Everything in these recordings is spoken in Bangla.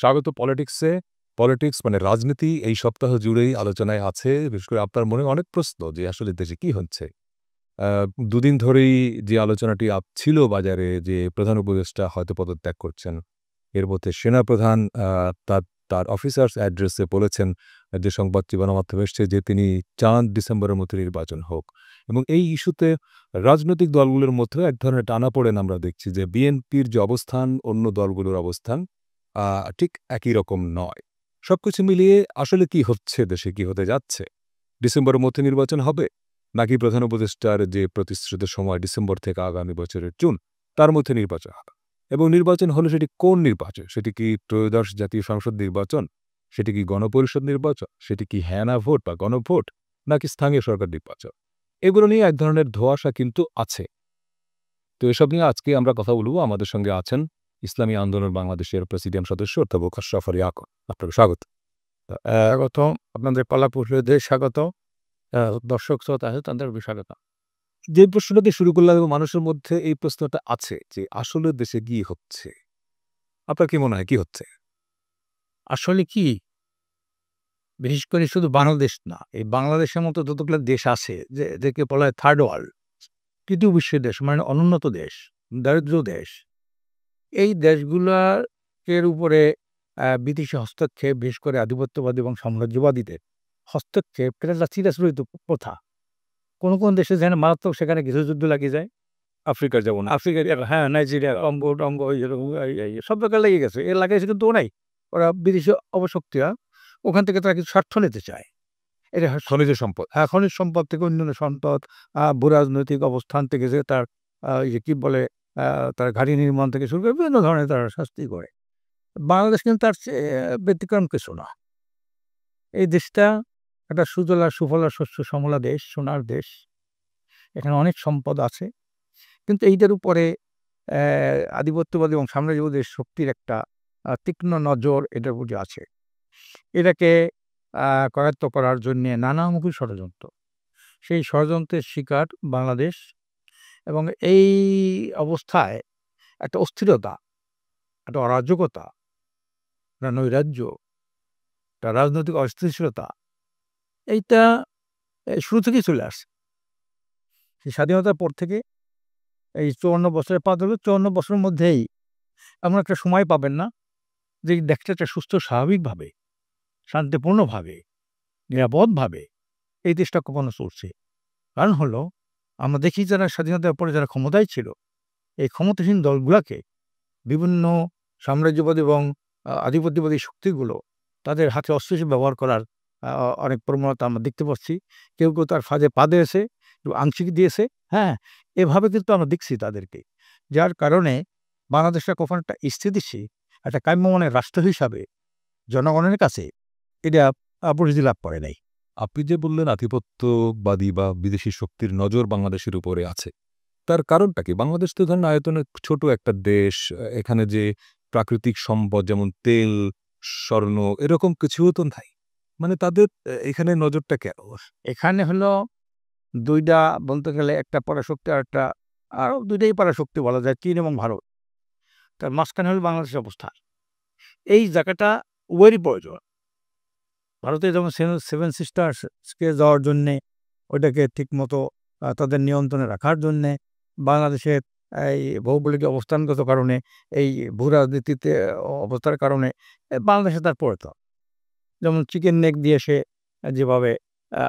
স্বাগত পলিটিক্সে। পলিটিক্স মানে রাজনীতি এই সপ্তাহ জুড়েই আলোচনায় আছে। বিশেষ করে আপনার মনে অনেক প্রশ্ন যে আসলে দেশে কি হচ্ছে? আ ২ দিন ধরেই যে আলোচনাটি ছিল বাজারে যে প্রধান উপদেষ্টা হয়তো পদত্যাগ করছেন। এর মধ্যে সেনাপ্রধান তার তার অফিসার্স অ্যাড্রেসে বলেছেন যে সংবাদটি গণমাধ্যমে এসছে যে তিনি চান ডিসেম্বরের মধ্যে নির্বাচন হোক। এবং এই ইস্যুতে রাজনৈতিক দলগুলোর মধ্যেও এক ধরনের টানাপোড়েন আমরা দেখছি যে বিএনপির যে অবস্থান, অন্য দলগুলোর অবস্থান আ ঠিক একই রকম নয়। সবকিছু মিলিয়ে আসলে কি হচ্ছে দেশে, কি হতে যাচ্ছে? ডিসেম্বরের মধ্যে নির্বাচন হবে? নাকি প্রধান উপদেষ্টার যে প্রতিশ্রুত সময় ডিসেম্বর থেকে আগামী বছরের জুন, তার মধ্যে নির্বাচন হবে? এবং নির্বাচন হলে সেটি কোন নির্বাচন? সেটি কি ত্রয়োদশ জাতীয় সংসদ নির্বাচন? সেটি কি গণপরিষদ নির্বাচন? সেটি কি হ্যাঁ-না ভোট বা গণভোট? নাকি স্থানীয় সরকার নির্বাচন? এগুলো নিয়ে এক ধরনের ধোঁয়াশা কিন্তু আছে। তো এসব নিয়ে আজকে আমরা কথা বলব। আমাদের সঙ্গে আছেন ইসলামী আন্দোলন বাংলাদেশের প্রেসিডিয়াম সদস্য অধ্যাপক আশরাফ আলী আকন। আপনাকে স্বাগত। স্বাগত আপনাদের কলাকুশলীদের স্বাগত, দর্শক শ্রোতা আছে তাদেরকে স্বাগত। যে প্রশ্নটা দিয়ে শুরু করলাম এবং মানুষের মধ্যে এই প্রশ্নটা আছে যে আসলে দেশে কি হচ্ছে? আপনার কি মনে হয় কি হচ্ছে? আসলে কি, বিশেষ করে শুধু বাংলাদেশ না, এই বাংলাদেশের মতো যতগুলো দেশ আছে যে এদেরকে বলা হয় থার্ড ওয়ার্ল্ড, তৃতীয় বিশ্বের দেশ, মানে অনুন্নত দেশ, দারিদ্র দেশ, এই দেশগুলার এর উপরে বিদেশি হস্তক্ষেপ, বিশেষ করে আধিপত্যবাদী এবং সাম্রাজ্যবাদীদের হস্তক্ষেপ, এটা একটা চিরাচরিত প্রথা। কোনো কোনো দেশে যেখানে মারাত্মক, সেখানে গৃহযুদ্ধ লাগিয়ে যায়। আফ্রিকার যেমন আফ্রিকার, হ্যাঁ, নাইজেরিয়া, কঙ্গো টঙ্গো, এরকম এই সব জায়গায় লেগে গেছে। এর লাগাইছে কিন্তু ও নাই। ওরা বিদেশি অবশক্তিরা ওখান থেকে তারা কিছু স্বার্থ নিতে চায়। এটা খনিজ সম্পদ। হ্যাঁ, খনিজ সম্পদ থেকে অন্যান্য সম্পদ, ভূরাজনৈতিক অবস্থান থেকে যে তার ইয়ে কি বলে, আ তার ঘাঁটি নির্মাণ থেকে শুরু করে বিভিন্ন ধরনের তারা শাস্তি করে। বাংলাদেশ কিন্তু তার চেয়ে ব্যতিক্রম কিছু না। এই দেশটা একটা সুজলা সুফলা শস্য শ্যামলা দেশ, সোনার দেশ। এখানে অনেক সম্পদ আছে। কিন্তু এইটার উপরে আধিপত্যবাদী এবং সাম্রাজ্যবাদী শক্তির একটা তীক্ষ্ণ নজর এটার প্রতি আছে। এটাকে করায়ত্ত করার জন্যে নানামুখী ষড়যন্ত্র। সেই ষড়যন্ত্রের শিকার বাংলাদেশ, এবং এই অবস্থায় একটা অস্থিরতা, একটা অরাজকতা, একটা নৈরাজ্য, একটা রাজনৈতিক অস্থিতিশীলতা, এইটা শুরু থেকেই চলে আসছে। সেই স্বাধীনতার পর থেকে এই ৫৪ বছরে পা দিল। ৫৪ বছরের মধ্যেই এমন একটা সময় পাবেন না যে দেশটা একটা সুস্থ স্বাভাবিকভাবে, শান্তিপূর্ণভাবে, নিরাপদভাবে এই দেশটা কখনো চলছে। কারণ হলো, আমরা দেখি যারা স্বাধীনতার পরে যারা ক্ষমতায় ছিল, এই ক্ষমতাসীন দলগুলাকে বিভিন্ন সাম্রাজ্যবাদী এবং আধিপত্যবাদী শক্তিগুলো তাদের হাতে অস্ত্র হিসেবে ব্যবহার করার অনেক প্রবণতা আমরা দেখতে পাচ্ছি। কেউ কেউ তার ফাঁদে পা দিয়েছে, কেউ আংশিক দিয়েছে। হ্যাঁ, এভাবে কিন্তু আমরা দেখছি তাদেরকে। যার কারণে বাংলাদেশটা কখনো একটা স্থিতিশীল, একটা কাম্যমানের রাষ্ট্র হিসাবে জনগণের কাছে এটা পরিচিতি লাভ করে নাই। আপনি যে বললেন আধিপত্যবাদী বা বিদেশি শক্তির নজর বাংলাদেশের উপরে আছে। তার কারণটা কি? বাংলাদেশ তো ধরেন আয়তনে ছোট একটা দেশ। এখানে যে প্রাকৃতিক সম্পদ যেমন তেল, স্বর্ণ এরকম কিছুও তো নাই। মানে তাদের এখানে নজরটা কেন? এখানে হলো ২ টা বলতে গেলে, একটা পরাশক্তি আর একটা, আরও ২ টাই পরাশক্তি বলা যায়, চীন এবং ভারত। তার মাঝখানে হলো বাংলাদেশের অবস্থান। এই জায়গাটা উভয়েরই প্রয়োজন। ভারতে যেমন সেভেন সিস্টার্সকে যাওয়ার জন্যে, ওইটাকে ঠিকমতো তাদের নিয়ন্ত্রণে রাখার জন্যে, বাংলাদেশের এই ভৌগোলিক অবস্থানগত কারণে, এই ভূরাজনীতিতে অবস্থার কারণে বাংলাদেশে তার প্রয়োজন। যেমন চিকেন নেক দিয়ে সে যেভাবে আ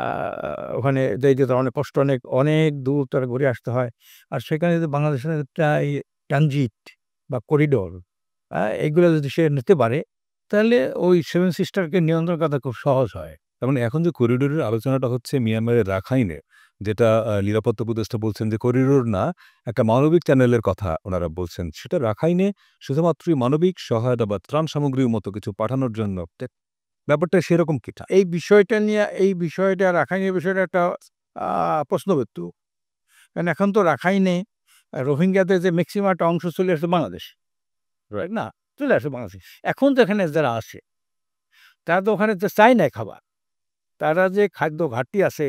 ওখানে যাইতে তার অনেক কষ্ট, অনেক অনেক দূর তার ঘুরে আসতে হয়। আর সেখানে যদি বাংলাদেশের একটা এই ট্রানজিট বা করিডোর, এগুলো যদি সে নিতে পারে, তাহলে ওই সেভেন সিস্টারকে নিয়ন্ত্রণ করা খুব সহজ হয়। তার মানে এখন যে করিডোরের আলোচনাটা হচ্ছে মিয়ানমারের রাখাইনে, যেটা নিরাপত্তা উপদেষ্টা বলছেন যে করিডোর না, একটা মানবিক চ্যানেলের কথা ওনারা বলছেন। সেটা রাখাইনে শুধুমাত্রই মানবিক সহায়তা বা ত্রাণ সামগ্রীর মতো কিছু পাঠানোর জন্য। ব্যাপারটা সেরকম কিনা? এই বিষয়টা রাখাইনের বিষয়টা একটা প্রশ্নবিদ্ধ। কারণ এখন তো রাখাইনে রোহিঙ্গাদের যে ম্যাক্সিমাম একটা অংশ চলে আসছে বাংলাদেশ, রাইট না? চলে আসে বাংলাদেশে। এখন তো এখানে যারা আসে, তারা তো ওখানে তো চায় না খাবার। তারা যে খাদ্য ঘাটতি আছে,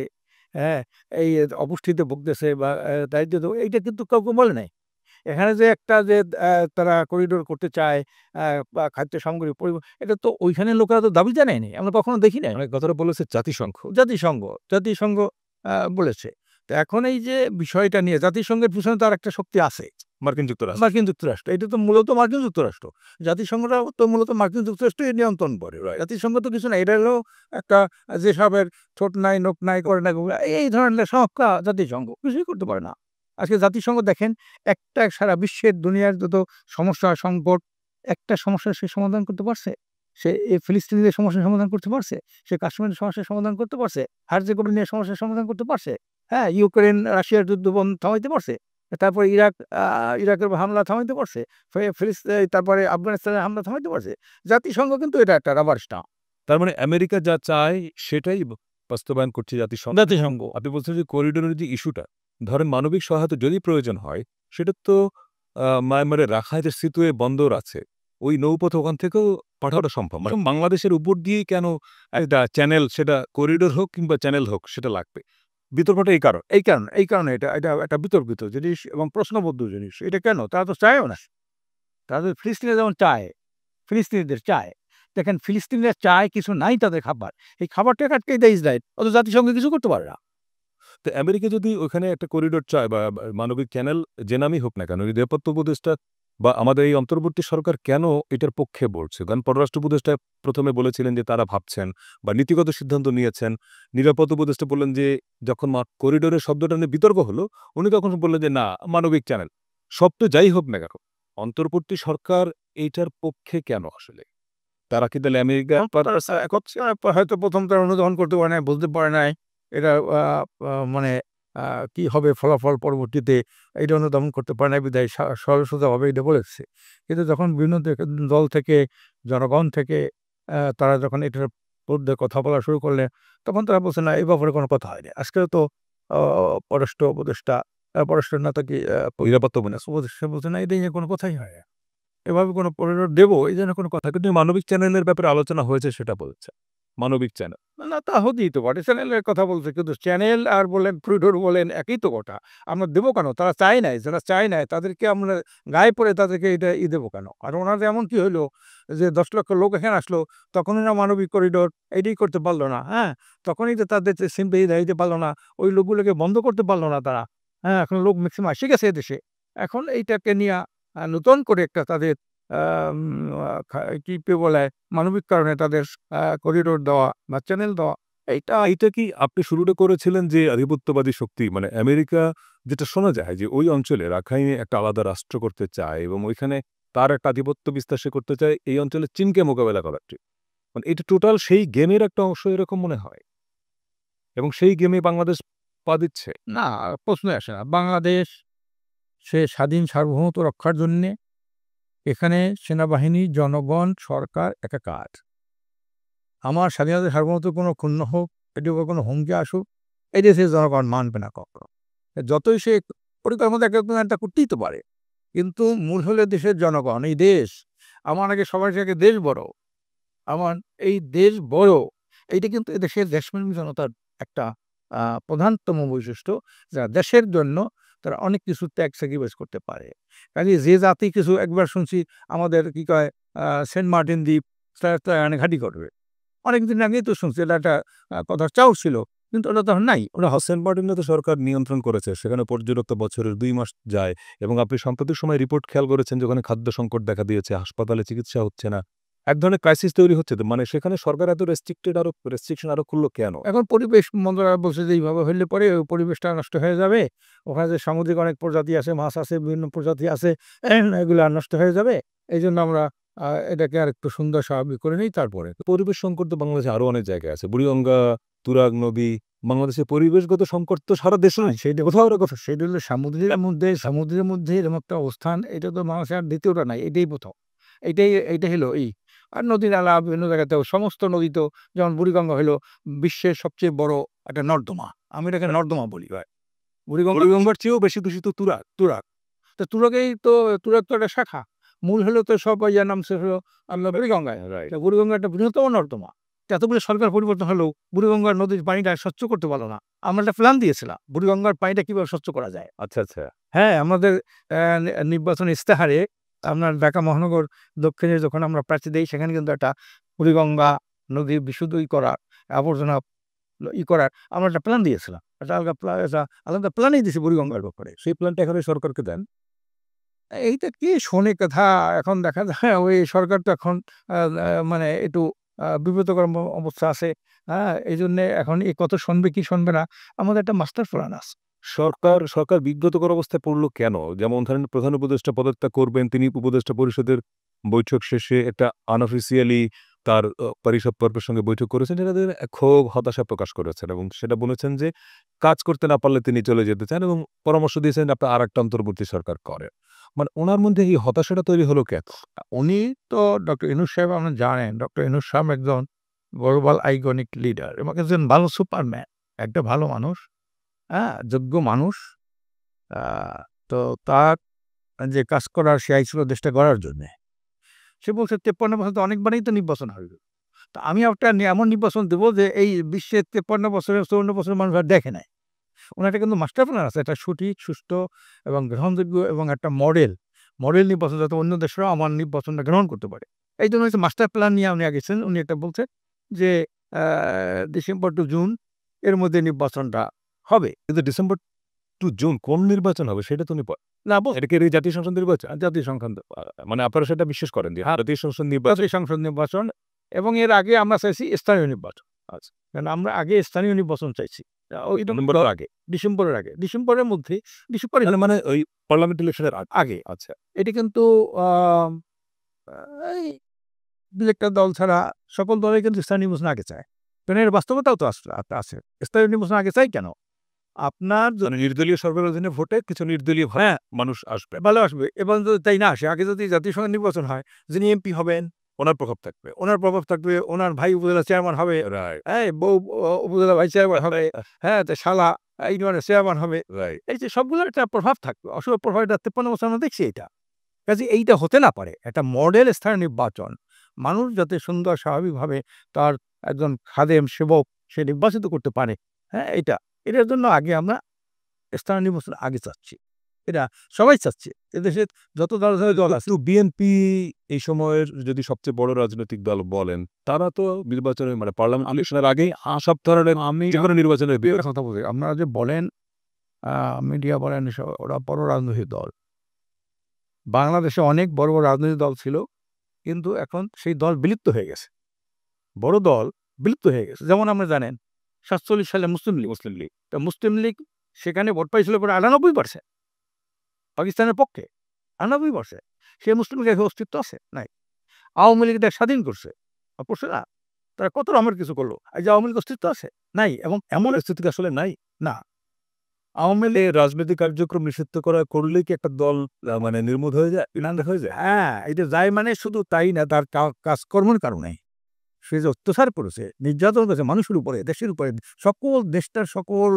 হ্যাঁ, এই অপুষ্টিতে ভুগতেছে বা দারিদ্র্য, এইটা কিন্তু কাউকে বলে নাই। এখানে যে একটা যে তারা করিডোর করতে চায় বা খাদ্য সামগ্রী এটা তো ওইখানে লোকেরা তো দাবি জানায়নি, আমরা কখনো দেখি নাই। মানে কথাটা বলেছে জাতিসংঘ। জাতিসংঘ বলেছে। তো এখন এই যে বিষয়টা নিয়ে জাতিসংঘের পিছনে তার একটা শক্তি আছে, মার্কিন যুক্তরাষ্ট্র। এটা তো মূলত মার্কিন যুক্তরাষ্ট্র। জাতিসংঘটা তো মূলত মার্কিন যুক্তরাষ্ট্রের নিয়ন্ত্রণ করে। জাতিসংঘ তো কিছু না, এটা হলো একটা যেসবের ঠোঁট নাই, নখ নাই, করে না, এই ধরনের সংস্থা জাতিসংঘ কিছুই করতে পারে না। আজকে জাতিসংঘ দেখেন, একটা সারা বিশ্বের দুনিয়ার যত সমস্যা সংকট, একটা সমস্যার সে সমাধান করতে পারছে? সে এই ফিলিস্তিনিদের সমস্যার সমাধান করতে পারছে? সে কাশ্মীরের সমস্যার সমাধান করতে পারছে? হার্জেগোভিনার সমস্যার সমাধান করতে পারছে? হ্যাঁ, ইউক্রেন রাশিয়ার যুদ্ধ বন্ধ থামাইতে পারছে? তারপর ইরাকের হামলা থামাইতে পারছে? তারপরে আফগানিস্তানের হামলা থামাইতে পারছে? জাতিসংঘ কিন্তু এটা একটা রাবার স্টাম্প। তার মানে আমেরিকা যা চায় সেটাই বাস্তবায়ন করছে জাতিসংঘ। জাতিসংঘ আপনি বলছেন যে করিডোরের যে ইস্যুটা, ধরেন মানবিক সহায়তা যদি প্রয়োজন হয়, সেটা তো মায়ানমারের রাখাইন যে সিতুয়ে বন্দর আছে, ওই নৌপথে ওখান থেকেও পাঠানোটা সম্ভব। মানে বাংলাদেশের উপর দিয়েই কেন একটা চ্যানেল, সেটা করিডোর হোক কিংবা চ্যানেল হোক, সেটা লাগবে? বিতর্কটা এই কারণ। এই কারণে এটা এটা একটা বিতর্কিত জিনিস এবং প্রশ্নবদ্ধ জিনিস। এটা কেন? তারা তো চায়ও না। তাদের ফিলিস্তিনিরা যেমন চায়, ফিলিস্তিনিদের চায়। দেখেন, ফিলিস্তিনিরা চায়, কিছু নাই তাদের খাবার। এই খাবারটাকে আটকে দেয় ইসরায়েল। অথচ জাতিসংঘ কিছু করতে পারে না। তো আমেরিকা যদি ওখানে একটা করিডোর চায় বা মানবিক চ্যানেল যে নামই হোক না কেন, নিরাপত্তা উপদেষ্টা বা আমাদের এই অন্তর্বর্তী সরকার কেন এটার পক্ষে বলছে? কারণ পররাষ্ট্র উপদেষ্টা প্রথমে বলেছিলেন যে তারা ভাবছেন বা নীতিগত সিদ্ধান্ত নিয়েছেন। নিরাপত্তা উপদেষ্টা বললেন যে যখন করিডোরের শব্দটা নিয়ে বিতর্ক হলো, উনি তখন বললেন যে না, মানবিক চ্যানেল। সব তো যাই হোক না কেন, অন্তর্বর্তী সরকার এইটার পক্ষে কেন আসলে? তারা কি তাহলে আমেরিকা হয়তো প্রথম তারা অনুধাবন করতে পারে নাই, বুঝতে পারে নাই এটা মানে কি হবে ফলাফল পরবর্তীতে, এটা অনুধাবন করতে পারে নাই বিধায় সরসোজাভাবে এটা বলেছে। কিন্তু যখন বিভিন্ন দল থেকে, জনগণ থেকে তারা যখন এটার বিরুদ্ধে কথা বলা শুরু করলেন, তখন তারা বলছে না, এই ব্যাপারে কোনো কথা হয়নি। আজকে তো পররাষ্ট্র উপদেষ্টা, পররাষ্ট্র নেতা কি নিরাপত্তা উপদেষ্টা বলছে না, এটা নিয়ে কোনো কথাই হয় না। এভাবে কোনো করিডোর দেবো, এই ধরনের কোনো কথা কিন্তু মানবিক চ্যানেলের ব্যাপারে আলোচনা হয়েছে সেটা বলছে। মানবিক চ্যানেল। না, তা হতেই তো পারে। চ্যানেলের কথা বলছে, কিন্তু চ্যানেল আর বলেন, করিডোর বলেন, একই তো কথা। আমরা দেবো কেন? তারা চায় নাই। যারা চায় নাই তাদেরকে আমরা গায়ে পড়ে তাদেরকে এটা দেবো কেন? আর ওনাদের এমন কি হইলো যে ১০ লক্ষ লোক এখানে আসলো, তখন ওরা মানবিক করিডোর এটাই করতে পারলো না। হ্যাঁ? তখনই তো তাদের সিম্পাথি দিতে পারলো না। ওই লোকগুলোকে বন্ধ করতে পারলো না তারা। হ্যাঁ? এখন লোক ম্যাক্সিমাম এসে গেছে এদেশে। এখন এইটাকে নিয়া নতুন করে একটা তাদের আম কি বলে, মানবিক কারণে তাদের করিডোর দেওয়া বা চ্যানেল দেওয়া, এইটা কি আপনি শুরুটা করেছিলেন যে আধিপত্যবাদী শক্তি মানে আমেরিকা, যেটা শোনা যায় যে ওই অঞ্চলে রাখাইনে একটা আলাদা রাষ্ট্র করতে চায় এবং ওইখানে তার একটা আধিপত্য বিস্তার সে করতে চায় এই অঞ্চলে চীনকে মোকাবেলা করার জন্য। মানে এটা টোটাল সেই গেমের একটা অংশ এরকম মনে হয় এবং সেই গেমে বাংলাদেশ পা দিচ্ছে। না, প্রশ্নই আসে না। বাংলাদেশ সে স্বাধীন সার্বভৌমত্ব রক্ষার জন্যে এখানে সেনাবাহিনী, জনগণ, সরকার একাকার। আমার স্বাধীনতা সার্বভৌমত্ব কোনো ক্ষুণ্ণ হোক, এটির উপর কোনো হুমকি আসুক, এই দেশের জনগণ মানবে না কখনো। যতই সে পরিকল্পনা একটা করতেই তো পারে। কিন্তু মূল হলো দেশের জনগণ, এই দেশ। আমার আগে সবার থেকে দেশ বড়। আমার এই দেশ বড়, এইটা কিন্তু এদেশের দেশপ্রেমী জনতার একটা প্রধানতম বৈশিষ্ট্য। যারা দেশের জন্য তারা অনেক কিছু ত্যাগ স্যাক্রিফাইস করতে পারে। কাজেই যে জাতি কিছু, একবার শুনছি আমাদের কি কয় সেন্ট মার্টিন দ্বীপ তারা এখানে ঘাঁটি করবে। অনেকদিন আগেই তো শুনছি, এটা একটা কথার চাউর ছিল, কিন্তু ওটা তো আর নাই। ওটা সেন্ট মার্টিনে তো সরকার নিয়ন্ত্রণ করেছে, সেখানে পর্যটক বছরের ২ মাস যায় এবং আপনি সাম্প্রতিক সময় রিপোর্ট খেয়াল করেছেন যে ওখানে খাদ্য সংকট দেখা দিয়েছে, হাসপাতালে চিকিৎসা হচ্ছে না। এক ধরনের ক্রাইসিস তৈরি হচ্ছে। তো মানে সেখানে সরকার এত রেস্ট্রিকশন আরো খুললো কেন? এখন পরিবেশ মন্ত্রণালয় বলছে যে এইভাবে হইলে পরে ওই পরিবেশটা নষ্ট হয়ে যাবে। ওখানে যে সামুদ্রিক অনেক প্রজাতি আছে, মাছ আছে, বিভিন্ন প্রজাতি আছে, এগুলো আর নষ্ট হয়ে যাবে। এইজন্য আমরা এটাকে আরেকটু সুন্দর স্বাভাবিক করে নিই তারপরে। পরিবেশ সংকট তো বাংলাদেশে আরো অনেক জায়গায় আছে। বুড়িগঙ্গা, তুরাগ নদী, বাংলাদেশের পরিবেশগত সংকট তো সারা দেশে নাই। সেইটা কোথাও না কোথাও, সেটা হলো সমুদ্রের মধ্যে এরকম একটা অবস্থান, এটা তো বাংলাদেশে আর দ্বিতীয়টা নাই, এটাই প্রথম। এইটা হলো আর নদী নালা বিভিন্ন জায়গাতেও, সমস্ত নদী তো, যেমন বুড়িগঙ্গা হলো বিশ্বের সবচেয়ে বড় একটা নর্দমা। আমি এটাকে নর্দমা বলি ভাই। বুড়িগঙ্গার চেয়েও বেশি দূষিত তুরাগ। তুরাগ। তো তুরাগ তো একটা শাখা। মূল হলো তো সব নামছে হলো আপনার বুড়িগঙ্গায়। বুড়িগঙ্গা একটা বৃহত্তম নর্দমা। এতগুলো সরকার পরিবর্তন হলেও বুড়িগঙ্গার নদীর পানিটা স্বচ্ছ করতে পারলো না। আমরা একটা প্ল্যান দিয়েছিলাম বুড়িগঙ্গার পানিটা কিভাবে স্বচ্ছ করা যায়। আচ্ছা, আচ্ছা। হ্যাঁ, আমাদের নির্বাচনী ইস্তেহারে আপনার ঢাকা মহানগর দক্ষিণে যখন আমরা প্রার্থী দেই সেখানে কিন্তু একটা বুড়িগঙ্গা নদী বিশুদ্ধ করার, আবর্জনা করার আমরা একটা প্ল্যান দিয়েছিলাম। একটা আলাদা প্ল্যানই দিয়েছি বুড়িগঙ্গার ব্যাপারে। সেই প্ল্যানটা এখন এই সরকারকে দেন। এইটা কি শোনে কথা, এখন দেখা যায় ওই সরকার তো এখন আ আ মানে একটু বিব্রতকর অবস্থা আছে। হ্যাঁ? এইজন্যে এখন কত শুনবে কি শুনবে না, আমাদের একটা মাস্টার প্ল্যান আছে। সরকার বিব্রতকর অবস্থায় পড়ল কেন? যেমন ধরেন প্রধান উপদেষ্টা পদত্যাগ করবেন, তিনি উপদেষ্টা পরিষদের বৈঠক শেষে একটা আনঅফিসিয়ালি তার পরিষদ বর্গের সঙ্গে বৈঠক করেছেন, যেটাতে ক্ষোভ, হতাশা প্রকাশ করেছেন এবং সেটা বলেছেন যে কাজ করতে না পারলে তিনি চলে যেতে চান এবং পরামর্শ দিয়েছেন আপনার আরেকটা অন্তর্বর্তী সরকার করেন। মানে উনার মধ্যে এই হতাশাটা তৈরি হলো কেন? উনি তো ডক্টর ইউনূস সাহেব আপনারা জানেন, ডক্টর ইউনূস সাহেব একজন গ্লোবাল আইকনিক লিডার এবং একজন ভালো সুপারম্যান, একটা ভালো মানুষ, হ্যাঁ? যোগ্য মানুষ। আ তো তার যে কাজ করার সে আইছিল দেশটা গড়ার জন্যে। সে বলছে ৫৩ বছর তো অনেকবারই তো নির্বাচন হইল। তো আমি একটা এমন নির্বাচন দেব যে এই বিশ্বের ৫৩ বছরের ৫৪ বছরের মানুষ আর দেখে নাই। উনার একটা কিন্তু মাস্টার প্ল্যান আছে। একটা সঠিক, সুষ্ঠু এবং গ্রহণযোগ্য এবং একটা মডেল নির্বাচন যাতে অন্য দেশরাও আমার নির্বাচনটা গ্রহণ করতে পারে। এইজন্য হচ্ছে মাস্টার প্ল্যান নিয়ে উনি আগেছেন। উনি একটা বলছেন যে আ ডিসেম্বর টু জুন এর মধ্যে নির্বাচনটা হবে। কিন্তু ডিসেম্বর টু জুন কোন নির্বাচন হবে সেটা তো উনি না এটা কি এই জাতীয় সংসদ নির্বাচন? জাতীয় সংসদ মানে আপনারা সেটা বিশ্বাস করেন যে হ্যাঁ, জাতীয় সংসদ নির্বাচন? জাতীয় সংসদ নির্বাচন এবং এর আগে আমরা চাইছি স্থানীয় নির্বাচন। আচ্ছা, কারণ আমরা আগে স্থানীয় নির্বাচন চাইছি। ওই নভেম্বরের আগে। ডিসেম্বরের আগে। ডিসেম্বরের মধ্যে ডিসেম্বরে মানে ওই পার্লামেন্ট ইলেকশনের আগে। আগে। আচ্ছা। এটি কিন্তু আম এই ২-১ টা দল ছাড়া সকল দলই কিন্তু স্থানীয় নির্বাচন আগে চায়। কারণ এর বাস্তবতাও তো আছে। স্থানীয় নির্বাচন আগে চাই কেন? আপনার মানে নির্দলীয় সরকারের অধীনে ভোটে কিছু নির্দলীয় হ্যাঁ, মানুষ আসবে। ভালো আসবে এবং যদি তাই না আসে, আগে যদি জাতীয় সংসদ নির্বাচন হয়, যিনি এমপি হবেন, ওনার প্রভাব থাকবে। ওনার প্রভাব থাকবে, ওনার ভাই উপজেলা চেয়ারম্যান হবে, রাইট, হ্যাঁ, বউ উপজেলা ভাইস চেয়ারম্যান হবে, হ্যাঁ, তো শালা ইউনিয়নের চেয়ারম্যান হবে। রাইট। এই যে সবগুলোর একটা প্রভাব থাকবে। অশুভ প্রভাব এটা ৫৩ বছর আমরা দেখছি এইটা। কাজেই এইটা হতে না পারে। একটা মডেল স্থানীয় নির্বাচন। মানুষ যাতে সুন্দর স্বাভাবিকভাবে তার একজন খাদেম, সেবক সে নির্বাচিত করতে পারে। হ্যাঁ? এটার জন্য আগে আমরা স্থানীয় নির্বাচন আগে চাচ্ছি। এটা সবাই চাচ্ছে। এদেশে যত দল আছে কিন্তু বিএনপি এই সময়ের যদি সবচেয়ে বড় রাজনৈতিক দল বলেন, তারা তো নির্বাচনের মানে পার্লামেন্ট ইলেকশনের আগেই সব ধরনের যেকোনো নির্বাচনের একটা কথা বলি, আপনারা যে বলেন মিডিয়া বলেন এসব ওরা বড় রাজনৈতিক দল। বাংলাদেশে অনেক বড় রাজনৈতিক দল ছিল। কিন্তু এখন সেই দল বিলুপ্ত হয়ে গেছে। বড় দল বিলুপ্ত হয়ে গেছে। যেমন আমরা জানেন ৪৭ সালে মুসলিম লীগ। তো মুসলিম লীগ সেখানে ভোট পাইছিল প্রায় ৯৮% পাকিস্তানের পক্ষে। ৯৮%। সেই মুসলিম লীগের অস্তিত্ব আছে? নাই। আওয়ামী লীগ এটা স্বাধীন করছে। করছে না? তারা কত রকমের কিছু করলো। এই যে আওয়ামী লীগ অস্তিত্ব আছে? নাই এবং এমন পরিস্থিতি আসলে নাই। না। আওয়ামী লীগ রাজনৈতিক কার্যক্রম নিষিদ্ধ করলেই কি একটা দল মানে নির্মূল হয়ে যায়? হয়ে যায়? হ্যাঁ, এটা যায় মানে শুধু তাই না, তার কাজকর্মের কারণে। সে যে অত্যাচার করেছে, নির্যাতন করেছে মানুষের উপরে, দেশের উপরে, সকল দেশটার সকল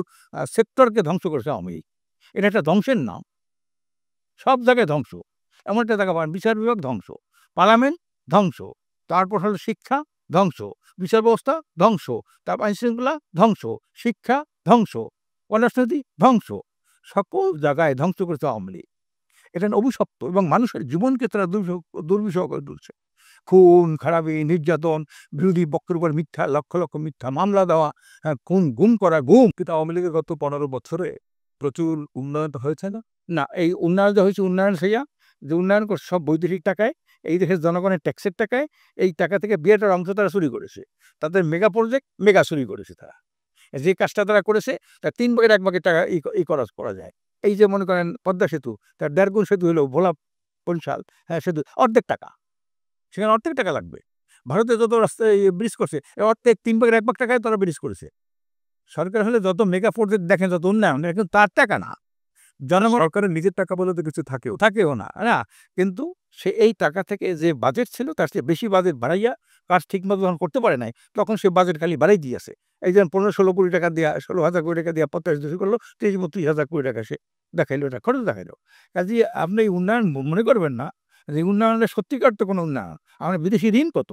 সেক্টরকে ধ্বংস করেছে আওয়ামী লীগ। এটা একটা ধ্বংসের নাম। সব জায়গায় ধ্বংস। এমন একটা জায়গা পাবেন বিচার বিভাগ ধ্বংস, পার্লামেন্ট ধ্বংস, তারপর হলো শিক্ষা ধ্বংস, বিচার ব্যবস্থা ধ্বংস, তারপর আইনশৃঙ্খলা ধ্বংস, শিক্ষা ধ্বংস, অর্থনীতি ধ্বংস। সকল জায়গায় ধ্বংস করেছে আওয়ামী লীগ। এটা অভিশপ্ত এবং মানুষের জীবনকে তারা দুর্বিষহ করে তুলছে। খুন, খারাপি, নির্যাতন, বিরোধী পক্ষের উপর মিথ্যা লক্ষ মিথ্যা মামলা দেওয়া, খুন, গুম করা, গুম। কিন্তু আওয়ামী লীগের গত ১৫ বছরে প্রচুর উন্নয়ন হয়েছে না? না, এই উন্নয়ন যে হয়েছে উন্নয়ন সেইয়া যে উন্নয়ন করছে সব বৈদেশিক টাকায়, এই দেশের জনগণের ট্যাক্সের টাকায়, এই টাকা থেকে বিরাট অংশ তারা চুরি করেছে। তাদের মেগা প্রজেক্ট মেগা চুরি করেছে তারা। যে কাজটা তারা করেছে তার ৩ ভাগের ১ ভাগের টাকা করা যায়। এই যে মনে করেন পদ্মা সেতু, তার ১.৫ গুণ সেতু হলো ভোলা বরিশাল, হ্যাঁ, সেতু অর্ধেক টাকা। সেখানে অর্ধেক টাকা লাগবে। ভারতে যত রাস্তায় ব্রিজ করছে এর অর্ধেক ৩ ভাগের ১ ভাগ টাকায় তারা ব্রিজ করেছে। সরকার হলে যত মেগা প্রজেক্ট দেখেন, যত উন্নয়ন, এটা কিন্তু তার টাকা না। জনগণ সরকারের নিজের টাকা বলে তো কিছু থাকেও। থাকেও না, না? কিন্তু সে এই টাকা থেকে যে বাজেট ছিল তার চেয়ে বেশি বাজেট বাড়াইয়া কাজ ঠিকমতো যখন করতে পারে নাই, তখন সে বাজেট খালি বাড়াই দিয়েছে। এই যেমন ১৫-১৬ কোটি টাকা দিয়া ১৬,০০০ কোটি টাকা দিয়া ৮৫ করলো, ৩০-৩২,০০০ কোটি টাকা সে দেখাইলো, এটা খরচ দেখাইলো। কাজেই আপনি এই উন্নয়ন মনে করবেন না যে উন্নয়নের সত্যিকার তো কোনো উন্নয়ন। আমরা বিদেশি ঋণ কত?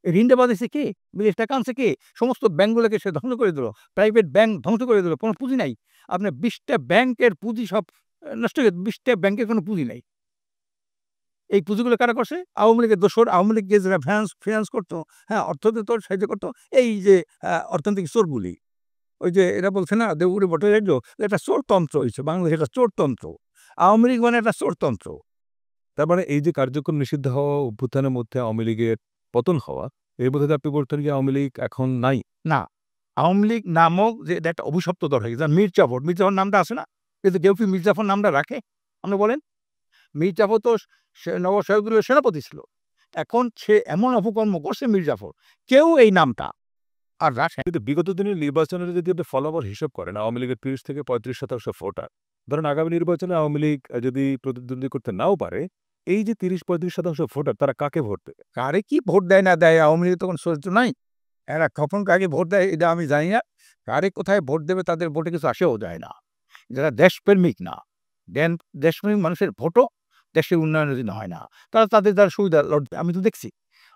এই ঋণটা বাঁধাইছে কে? বিদেশ টাকা আনছে কে? সমস্ত ব্যাংকগুলোকে সে ধ্বংস করে দিল। প্রাইভেট ব্যাংক ধ্বংস করে দিল। কোনো পুঁজি নাই। আপনার ২০ টা ব্যাংকের পুঁজি সব নষ্ট হয়ে ২০ টা ব্যাংকের কোনো পুঁজি নাই। এই পুঁজিগুলো কারা করছে? আওয়ামী লীগের দোসর, আওয়ামী লীগকে যারা ফিন্যান্স করতো, হ্যাঁ, অর্থ দিত, সাহায্য করতো, এই যে অর্থনৈতিক চোরগুলি। ওই যে এরা বলছে না দেবগুড়ি ভট্টাচার্য, এটা চোরতন্ত্র হইছে। বাংলাদেশে এটা চোরতন্ত্র। আওয়ামী লীগ মানে একটা চোরতন্ত্র। তার মানে এই যে কার্যক্রম নিষিদ্ধ হওয়া, অভ্যুত্থানের মধ্যে আওয়ামী লীগের পতন হওয়া, এর মধ্যে দিয়ে আপনি বলতেন যে আওয়ামী লীগ এখন নাই। না, আওয়ামী লীগ নামক যে এটা একটা অভিশপ্ত দল হয়ে গেছে। মীর জাফর, মীর জাফর নামটা আছে না? কিন্তু কেউ কি মীর জাফর নামটা রাখে? আপনি বলেন? মীর জাফর তো নবাব সিরাজউদ্দৌলার সেনাপতি ছিল। এখন সে এমন অপকর্ম করছে মীর জাফর, কেউ এই নামটা আর রাখে না। কিন্তু বিগত দিনের নির্বাচনের যদি আপনি ফলাফল হিসাব করেন, আওয়ামী লীগের ৩০ থেকে ৩৫% ভোটার। ধরেন আগামী নির্বাচনে আওয়ামী লীগ যদি প্রতিদ্বন্দ্বী করতে নাও পারে, এই যে ৩০-৩৫% ভোটার তারা কাকে ভোট দেবে? কারে কি ভোট দেয় না দেয়, আওয়ামী লীগের তো কোনো চরিত্র নাই। এরা কখন কাকে ভোট দেয় এটা আমি জানি না। কারে কোথায় ভোট দেবে তাদের ভোটে কিছু আসেও যায় না। যারা দেশপ্রেমিক না, দেশপ্রেমিক মানুষের ভোটও দেশের উন্নয়নের জন্য হয় না। তারা তাদের দ্বারা সুবিধা লড়বে। আমি তো দেখছি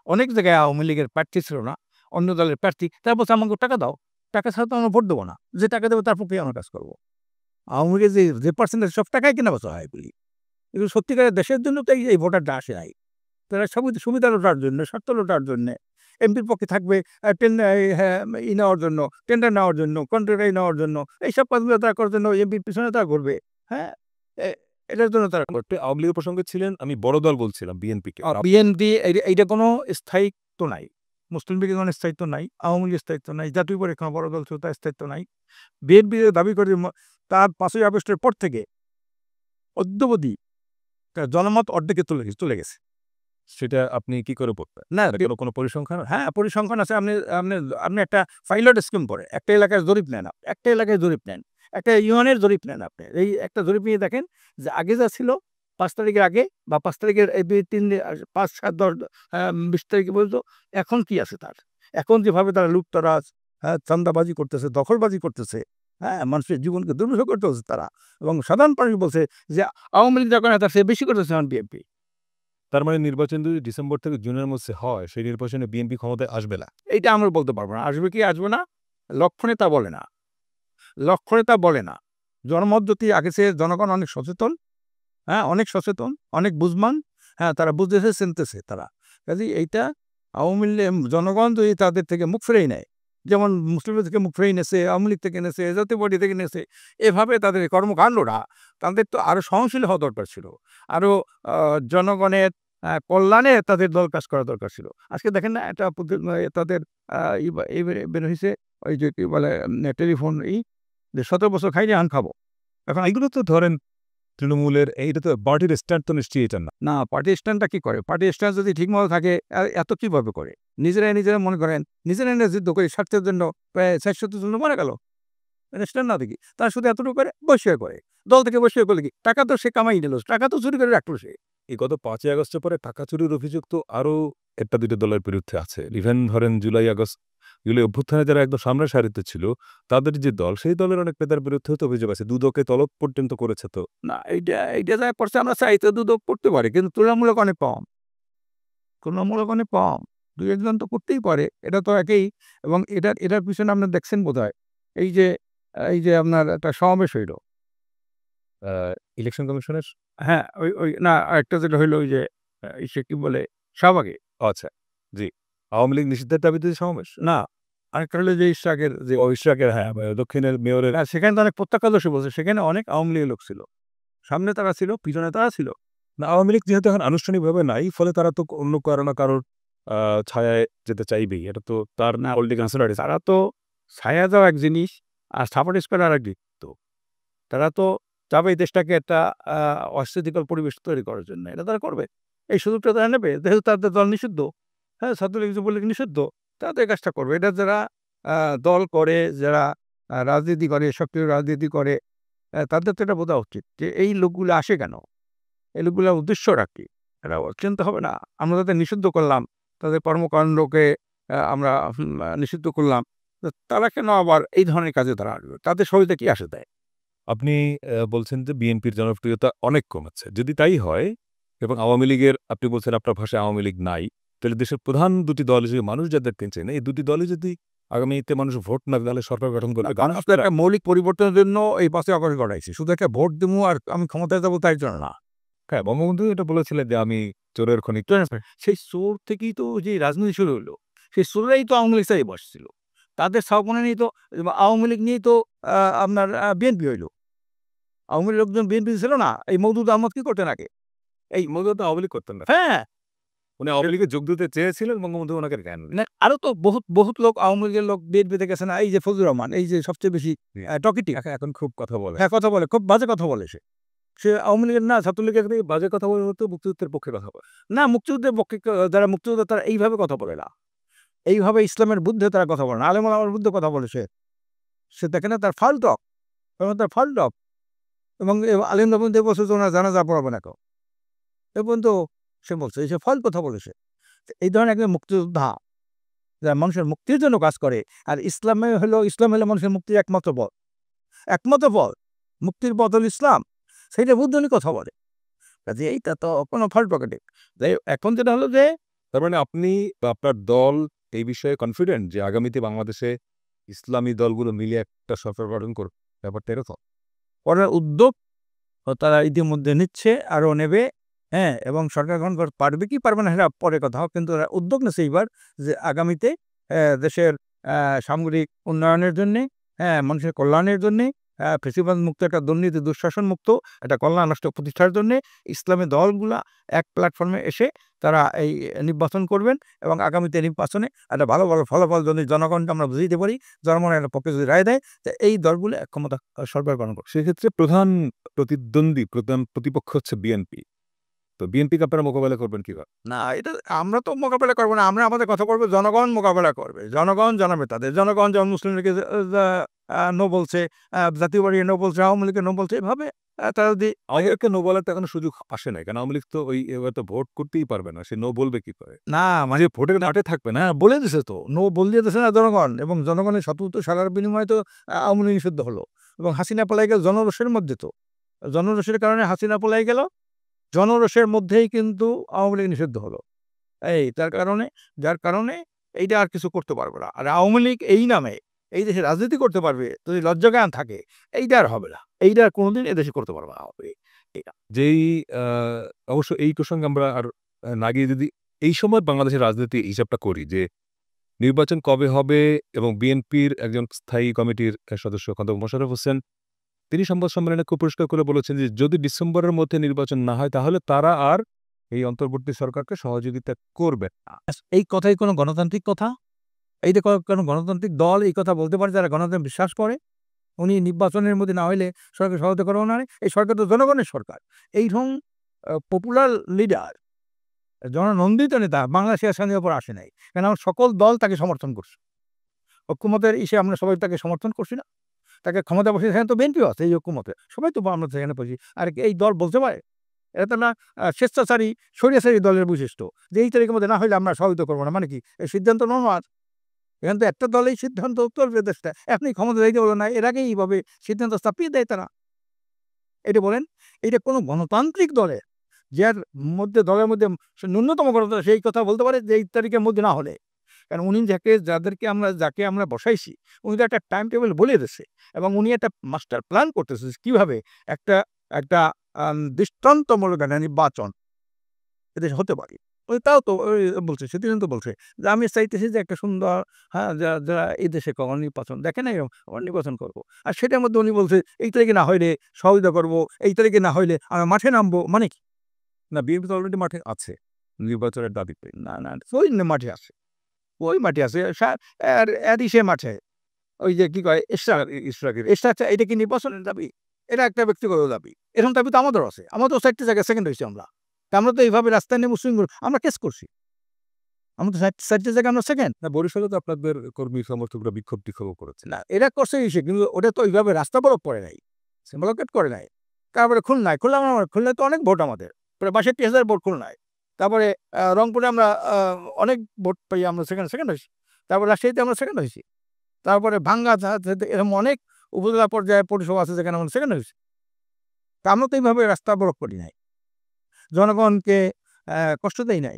অনেক জায়গায় আওয়ামী লীগের প্রার্থী ছিল না, অন্য দলের প্রার্থী। তারা বলছে আমাকে টাকা দাও। টাকা ছাড়া তো আমরা ভোট দেবো না। যে টাকা দেবে তার পক্ষেই আমরা কাজ করবো। আওয়ামী লীগের যে পার্সেন্টেজ সব টাকাই কেনাবেচা হয় এগুলি। এগুলো সত্যিকারের দেশের জন্য তো এই ভোটারটা আসে নাই। তারা সুবিধা লোটার জন্য, স্বার্থ লোটার জন্যে, এমপির পক্ষে থাকবে নেওয়ার জন্য, টেন্ডার নেওয়ার জন্য, কন্ট্রাক্ট নেওয়ার জন্য, এইসব কাজগুলো তারা করার জন্য এমপির পিছনে তারা করবে। হ্যাঁ? এটার জন্য তারা করবে। আপনি আওয়ামী লীগের প্রসঙ্গে ছিলেন, আমি বড় দল বলছিলাম বিএনপিকে। বিএনপি এইটা কোনো স্থায়িত্ব নাই। মুসলিম লীগের কোনো স্থায়িত্ব নাই, আওয়ামী লীগের স্থায়িত্ব নাই, জাতীয় পার্টির কোনো বড় দল ছিল তার স্থায়িত্ব নাই। বিএনপি দাবি করে তার ৫ই আগস্টের পর থেকে অদ্যাবধি তার জনমত অর্ধেকে চলে গেছে। সেটা আপনি কি করে বলবেন? না, এটা কোনো পরিসংখ্যান? হ্যাঁ, পরিসংখ্যান আছে। আপনি আপনি আপনি একটা পাইলট স্কিম করে একটা এলাকায় জরিপ নেন। একটা এলাকায় জরিপ নেন। একটা ইউনিয়নের জরিপ নেন আপনি। এই একটা জরিপ নিয়ে দেখেন যে আগে যা ছিল ৫ তারিখের আগে বা ৫ তারিখের এই ৩ দিন ৫, ৭, ১০, ২০ তারিখ পর্যন্ত এখন কি আছে তার? এখন যেভাবে তারা লুটতরাজ, হ্যাঁ, চাঁদাবাজি করতেছে, দখলবাজি করতেছে, হ্যাঁ, মানুষের জীবনকে দুর্বিষহ করতেছে তারা। এবং সাধারণ মানুষ বলছে যে আওয়ামী লীগ যা করে তার চেয়ে বেশি করতেছে এখন বিএনপি। তার মানে নির্বাচন যদি ডিসেম্বর থেকে জুনের মধ্যে হয়, সেই নির্বাচনে বিএনপি ক্ষমতায় আসবে না। এইটা আমরা বলতে পারব না। আসবে কি আসবে না? লক্ষণে তা বলে না। লক্ষণে তা বলে না। জনমত যদি আগে চেয়ে জনগণ অনেক সচেতন, হ্যাঁ, অনেক সচেতন, অনেক বুঝবান, হ্যাঁ, তারা বুঝতেছে, চিনতেছে তারা। কাজেই এইটা আওয়ামী লীগ জনগণ যদি তাদের থেকে মুখ ফিরিয়ে নেয়, যেমন মুসলিমদের থেকে মুখ ফিরিয়ে নিয়েছে, আওয়ামী লীগ থেকে নিয়েছে, জাতীয় পার্টি থেকে নিয়েছে, এভাবে তাদের এই কর্মকাণ্ডটা তাদের তো আরো সহনশীল হওয়া দরকার ছিল। আরো জনগণের কল্যাণে তাদের দল কাজ করা দরকার ছিল। আজকে দেখেন না একটা তাদের বের হইছে ওই যে কি বলে টেলিফোন যে ১৭ বছর খাইনি আন খাবো। এখন এগুলো তো ধরেন তৃণমূলের, এইটা তো পার্টির স্ট্যান্ড তো নিশ্চয়ই এটা না। না, পার্টি স্ট্যান্ডটা কি করে? পার্টি স্ট্যান্ড যদি ঠিকমতো থাকে এত কিভাবে করে? নিজেরা মনে করেন নিজেরাই না যুদ্ধ করে স্বার্থের জন্য প্রায় ৪০০ জন মারা গেল। এটা স্ট্যান্ড না দেখি। তারা শুধু এতটুকু করে বহিষ্কার করে। দল থেকে বহিষ্কার করলে কি? টাকা তো সে কামাই নিল। টাকা তো চুরি করে রাখলো সে। এই গত ৫ই আগস্টের পরে টাকা চুরির অভিযোগ তো আরো ১টা-২টা দলের বিরুদ্ধে আছে। ইভেন ধরেন জুলাই অভ্যুত্থানে যারা একদম সামনের সারিতে ছিল, তাদের যে দল, সেই দলের অনেক নেতার বিরুদ্ধেও তো অভিযোগ আছে। দুদকে তলব পর্যন্ত করেছে তো। না, এইটা যা করছে আমরা চাইতে দুদক করতে পারে। কিন্তু তুলনামূলক অনেক কম। তুলনামূলক অনেক কম। ২-১ জন তো করতেই পারে। এটা তো একেই এবং এটার পিছনে আপনারা দেখছেন বোধহয়। এই যে আপনার একটা সমাবেশ হইল। আ ইলেকশন কমিশনের হ্যাঁ, ওই না আরেকটা যেটা হইলো ওই যে ইসে কি বলে শাহবাগে। আচ্ছা, জি। আওয়ামী লীগ নিষিদ্ধের দাবিতে যে সমাবেশ? না, আরেকটা হলো যে ইশরাকের যে ইশরাকের, হ্যাঁ, দক্ষিণের মেয়রের। না, সেখানে তো অনেক প্রত্যক্ষদর্শী বলছে। সেখানে অনেক আওয়ামী লীগের লোক ছিল। সামনে তারা ছিল, পিছনে তারা ছিল। না, আওয়ামী লীগ যেহেতু এখন আনুষ্ঠানিকভাবে নাই, ফলে তারা তো অন্য কারো না কারোর ছায়ায় যেতে চাইবেই। এটা তো তার না, পলিটিক্যাল কনসিডারেশন। তারা তো ছায়া দেওয়া এক জিনিস আর সাপোর্ট করা আরেক দিক তো। তারা তো চাবে এই দেশটাকে একটা আ অস্থিতিকর পরিবেশ তৈরি করার জন্য। এটা তারা করবে। এই সুযোগটা তারা নেবে। যেহেতু তাদের দল নিষিদ্ধ, হ্যাঁ, ছাত্রলীগ, যুবলীগ নিষিদ্ধ। তারা এই কাজটা করবে। এটা যারা আ দল করে, যারা রাজনীতি করে, সক্রিয় রাজনীতি করে, তাদের তো এটা বোঝা উচিত যে এই লোকগুলো আসে কেন? এই লোকগুলোর উদ্দেশ্যটা কি? এটা চিন্তা হবে না? আমরা তাদের নিষিদ্ধ করলাম। তাদের কর্মকাণ্ডকে আমরা নিষিদ্ধ করলাম। তো তারা কেন আবার এই ধরনের কাজে তারা আসবে? তাদের শরীরে কি আসে দেয়? আপনি বলছেন যে বিএনপির জনপ্রিয়তা অনেক কমেছে। যদি তাই হয় এবং আওয়ামী লীগের, আপনি বলছেন আপনার ভাষায় আওয়ামী লীগ নাই। তাহলে দেশের প্রধান দুটি দল হিসেবে মানুষ যাদেরকে চেনে এই দুটি দলই যদি আগামীতে মানুষ ভোট না দেয় তাহলে সরকার গঠন করবে আপনার একটা মৌলিক পরিবর্তনের জন্য এই 5ই আগস্ট ঘটাইছি। শুধু একটা ভোট দিমু আর আমি ক্ষমতায় যাবো তাই জন্য না। হ্যাঁ, বঙ্গবন্ধু এটা বলেছিলেন যে আমি চোরের খনি সেই চোর থেকেই তো যে রাজনীতি শুরু হলো। সেই চোরেরাই তো আওয়ামী লীগ চাই বসছিল। তাদের সাপোর্ট নিয়েই তো আওয়ামী লীগ নিয়েই তো আপনার বিএনপি হইল। আওয়ামী লীগ লোকজন বিএনপি ছিল না? এই মওদুদ আহমদ কি করতেন আগে? এই মৌদুদ আওয়ামী লীগ করতেন না। হ্যাঁ, উনি আওয়ামী লীগে যোগ দিতে চেয়েছিলেন, বঙ্গবন্ধু ওনাকে দেন। না আরো তো বহুত লোক আওয়ামী লীগের লোক বিএনপিতে গেছে না? এই যে ফজলুর রহমান, এই যে সবচেয়ে বেশি টকিটিভ। এখন খুব কথা বলে। হ্যাঁ, কথা বলে। খুব বাজে কথা বলে সে। সে আওয়ামী লীগের না, ছাত্রলীগের বাজে কথা বলে হতো মুক্তিযুদ্ধের পক্ষে কথা বলে। না, মুক্তিযুদ্ধের পক্ষে যারা মুক্তিযোদ্ধা তারা এইভাবে কথা বলে না। এইভাবে ইসলামের বিরুদ্ধে তারা কথা বলে না। আলেম ওলামার বিরুদ্ধে কথা বলে সে। সে দেখে না তার ফাউল টক, তার ফাউল টক এবং আলেমদের মধ্যে বলছে যে ওনার জানাজা পড়াবে না কেউ। এ পর্যন্ত সে বলছে এই সে ফাউল কথা বলেছে। এই ধরনের একজন মুক্তিযোদ্ধা যারা মানুষের মুক্তির জন্য কাজ করে, আর ইসলাম হলো মানুষের মুক্তির একমাত্র পথ। একমাত্র পথ। মুক্তির পথ হলো ইসলাম। সেইটা বুদ্ধনি কথা বলে। কাজে এইটা তো কোনো ফাউল পকেটে। এখন যেটা হলো যে তার মানে আপনি বা আপনার দল এই বিষয়ে কনফিডেন্ট যে আগামীতে বাংলাদেশে ইসলামী দলগুলো মিলে একটা সরকার গঠন করবে, ব্যাপারটা এরকম? করার উদ্যোগ তারা ইতিমধ্যে নিচ্ছে, আরও নেবে। হ্যাঁ, এবং সরকার গঠন করতে পারবে কি পারবে না সেটা পরে কথা হোক, কিন্তু তারা উদ্যোগ নিচ্ছে এইবার যে আগামীতে দেশের সামগ্রিক উন্নয়নের জন্যে, হ্যাঁ, মানুষের কল্যাণের জন্যে, ফেসিবাদ মুক্ত একটা দুর্নীতি দুঃশাসন মুক্ত একটা কল্যাণ রাষ্ট্র প্রতিষ্ঠার জন্যে ইসলামী দলগুলা এক প্ল্যাটফর্মে এসে তারা এই নির্বাচন করবেন এবং আগামীতে নির্বাচনে একটা ভালো ফলাফল যদি জনগণকে আমরা বুঝিয়ে পারি, জনগণের একটা পক্ষে যদি রায় দেয়, তো এই দলগুলো এক ক্ষমতা সরকার গঠন করবে। সেক্ষেত্রে প্রধান প্রতিদ্বন্দ্বী, প্রধান প্রতিপক্ষ হচ্ছে বিএনপি। তো বিএনপিকে আপনারা মোকাবেলা করবেন কিভাবে? না, এটা আমরা তো মোকাবেলা করবো না। আমরা আমাদের কথা বলবো, জনগণ মোকাবেলা করবে। জনগণ জানাবে তাদের। জনগণ যেমন মুসলিম লীগে নো বলছে, জাতীয় পার্টি নো বলছে, আওয়ামী লীগে নো বলছে, এভাবে তারা যদি আওয়ামী লীগকে নো বলার তো এখনো সুযোগ আসে নাই, কারণ আওয়ামী লীগ তো এবার তো ভোট করতেই পারবে না, সে নো বলবে কি করে? না মানে ভোটের মাঠে থাকবে না। বলে দিছে তো, নো বলিয়ে দিছে না জনগণ, এবং জনগণের শতভূত সারার বিনিময়ে তো আওয়ামী লীগ নিষিদ্ধ হলো এবং হাসিনা পলাই গেল জনরোষের মধ্যে। তো জনরোষের কারণে হাসিনা পলাই গেল, জনরোষের মধ্যেই কিন্তু আওয়ামী লীগ নিষিদ্ধ হলো। যার কারণে এইটা আর কিছু করতে পারবে না। আর আওয়ামী লীগ এই নামে এই দেশে রাজনীতি করতে পারবে যদি লজ্জাজ্ঞান থাকে, এইটা আর হবে না। এইটা আর কোনোদিন এদেশে করতে পারবে না। এটা যেই অবশ্য এই প্রসঙ্গে আমরা আর না গিয়ে যদি এই সময় বাংলাদেশের রাজনীতি হিসাবটা করি যে নির্বাচন কবে হবে, এবং বিএনপির একজন স্থায়ী কমিটির সদস্য খন্দকার মোশাররফ হোসেন তিনি সংবাদ সম্মেলনে খুব পরিষ্কার করে বলেছেন যে যদি ডিসেম্বরের মধ্যে নির্বাচন না হয় তাহলে তারা আর এই অন্তর্বর্তী সরকারকে সহযোগিতা করবে না। এই কথাই কোনো গণতান্ত্রিক কথা? এই যে কোনো গণতান্ত্রিক দল এই কথা বলতে পারে যারা গণতন্ত্রে বিশ্বাস করে? উনি নির্বাচনের মধ্যে না হইলে সরকার সহায়তা করবো না। এই সরকার তো জনগণের সরকার। এইরকম পপুলার লিডার, জননন্দিত নেতা বাংলাদেশের স্বাধীনের উপর আসে নাই। কারণ আমার সকল দল তাকে সমর্থন করছে। ঐক্যমতের ইসে আমরা সবাই তাকে সমর্থন করছি না? তাকে ক্ষমতা বসে সেখানে তো বিএনপিও আছে এই ঐক্যমতে। সবাই তো আমরা সেখানে বসি। আর এই দল বলতে পারে? এটা তো না স্বেচ্ছাচারী স্বৈরাচারী দলের বৈশিষ্ট্য যে এই তারিখের মধ্যে না হইলে আমরা সহযোগিতা করবো না। মানে কি এই সিদ্ধান্ত নেওয়ার? এখানে তো একটা দলেই সিদ্ধান্ত চলবে দেশটা। আপনি ক্ষমতা দিতে বলো না, এর আগেই এইভাবে সিদ্ধান্ত চাপিয়ে দেয় তারা। এটা বলেন, এটা কোনো গণতান্ত্রিক দলের যার দলের মধ্যে ন্যূনতম গণতন্ত্র সেই কথা বলতে পারে যে এই তারিখের মধ্যে না হলে? কারণ উনি যাকে আমরা বসাইছি, উনি তো একটা টাইম টেবিল বলে দিয়েছে এবং উনি একটা মাস্টার প্ল্যান করতেছে কীভাবে একটা একটা দৃষ্টান্তমূলক একটা নির্বাচন এদেশে হতে পারে। তাও তো বলছে, সেদিন তো বলছে যে আমি চাইতেছি যে একটা সুন্দর, হ্যাঁ, যারা এই দেশে কখনো নির্বাচন দেখে না এরকম আমরা নির্বাচন করবো। আর সেটার মধ্যে উনি বলছে এই তারিখে না হইলে সহযোগিতা করবো, এই তারিখে না হইলে আমরা মাঠে নামবো। মানে কি? না, বিএনপি তো অলরেডি মাঠে আছে নির্বাচনের দাবিতে। না, ওই মাঠে আছে, ওই মাঠে আছে সে মাঠে ওই যে কি কয় স্ট্রাকচার, এটা কি নির্বাচনের দাবি? এটা একটা ব্যক্তিগত দাবি। এরকম দাবি তো আমাদেরও আছে। আমাদের 4টি জায়গায় সেকেন্ড হয়েছি আমরা। আমরা তো এইভাবে রাস্তায় নেমে মুসলিম আমরা কেস করছি। আমরা তো 4টি জায়গায় আমরা সেকেন্ড। না, বরিশালে তো আপনাদের কর্মী সমর্থকরা বিক্ষোভও করেছে। না, এরা করছে ইসে, কিন্তু ওটা তো ওইভাবে রাস্তা ব্লক করে নাই, ব্লকেট করে নাই। তারপরে খুলনায় তো অনেক ভোট আমাদের, প্রায় 62,000 ভোট খুলনায়। তারপরে রংপুরে আমরা অনেক ভোট পাই, আমরা সেকেন্ড হয়েছি। তারপরে রাজশাহীতে আমরা সেকেন্ড হয়েছি। তারপরে ভাঙ্গা এরকম অনেক উপজেলা পর্যায়ে পরিষেবা আছে যেখানে আমরা সেকেন্ড হয়েছি। তা আমরা তো এইভাবে রাস্তা ব্লক করি নাই, জনগণকে কষ্ট দেই নাই।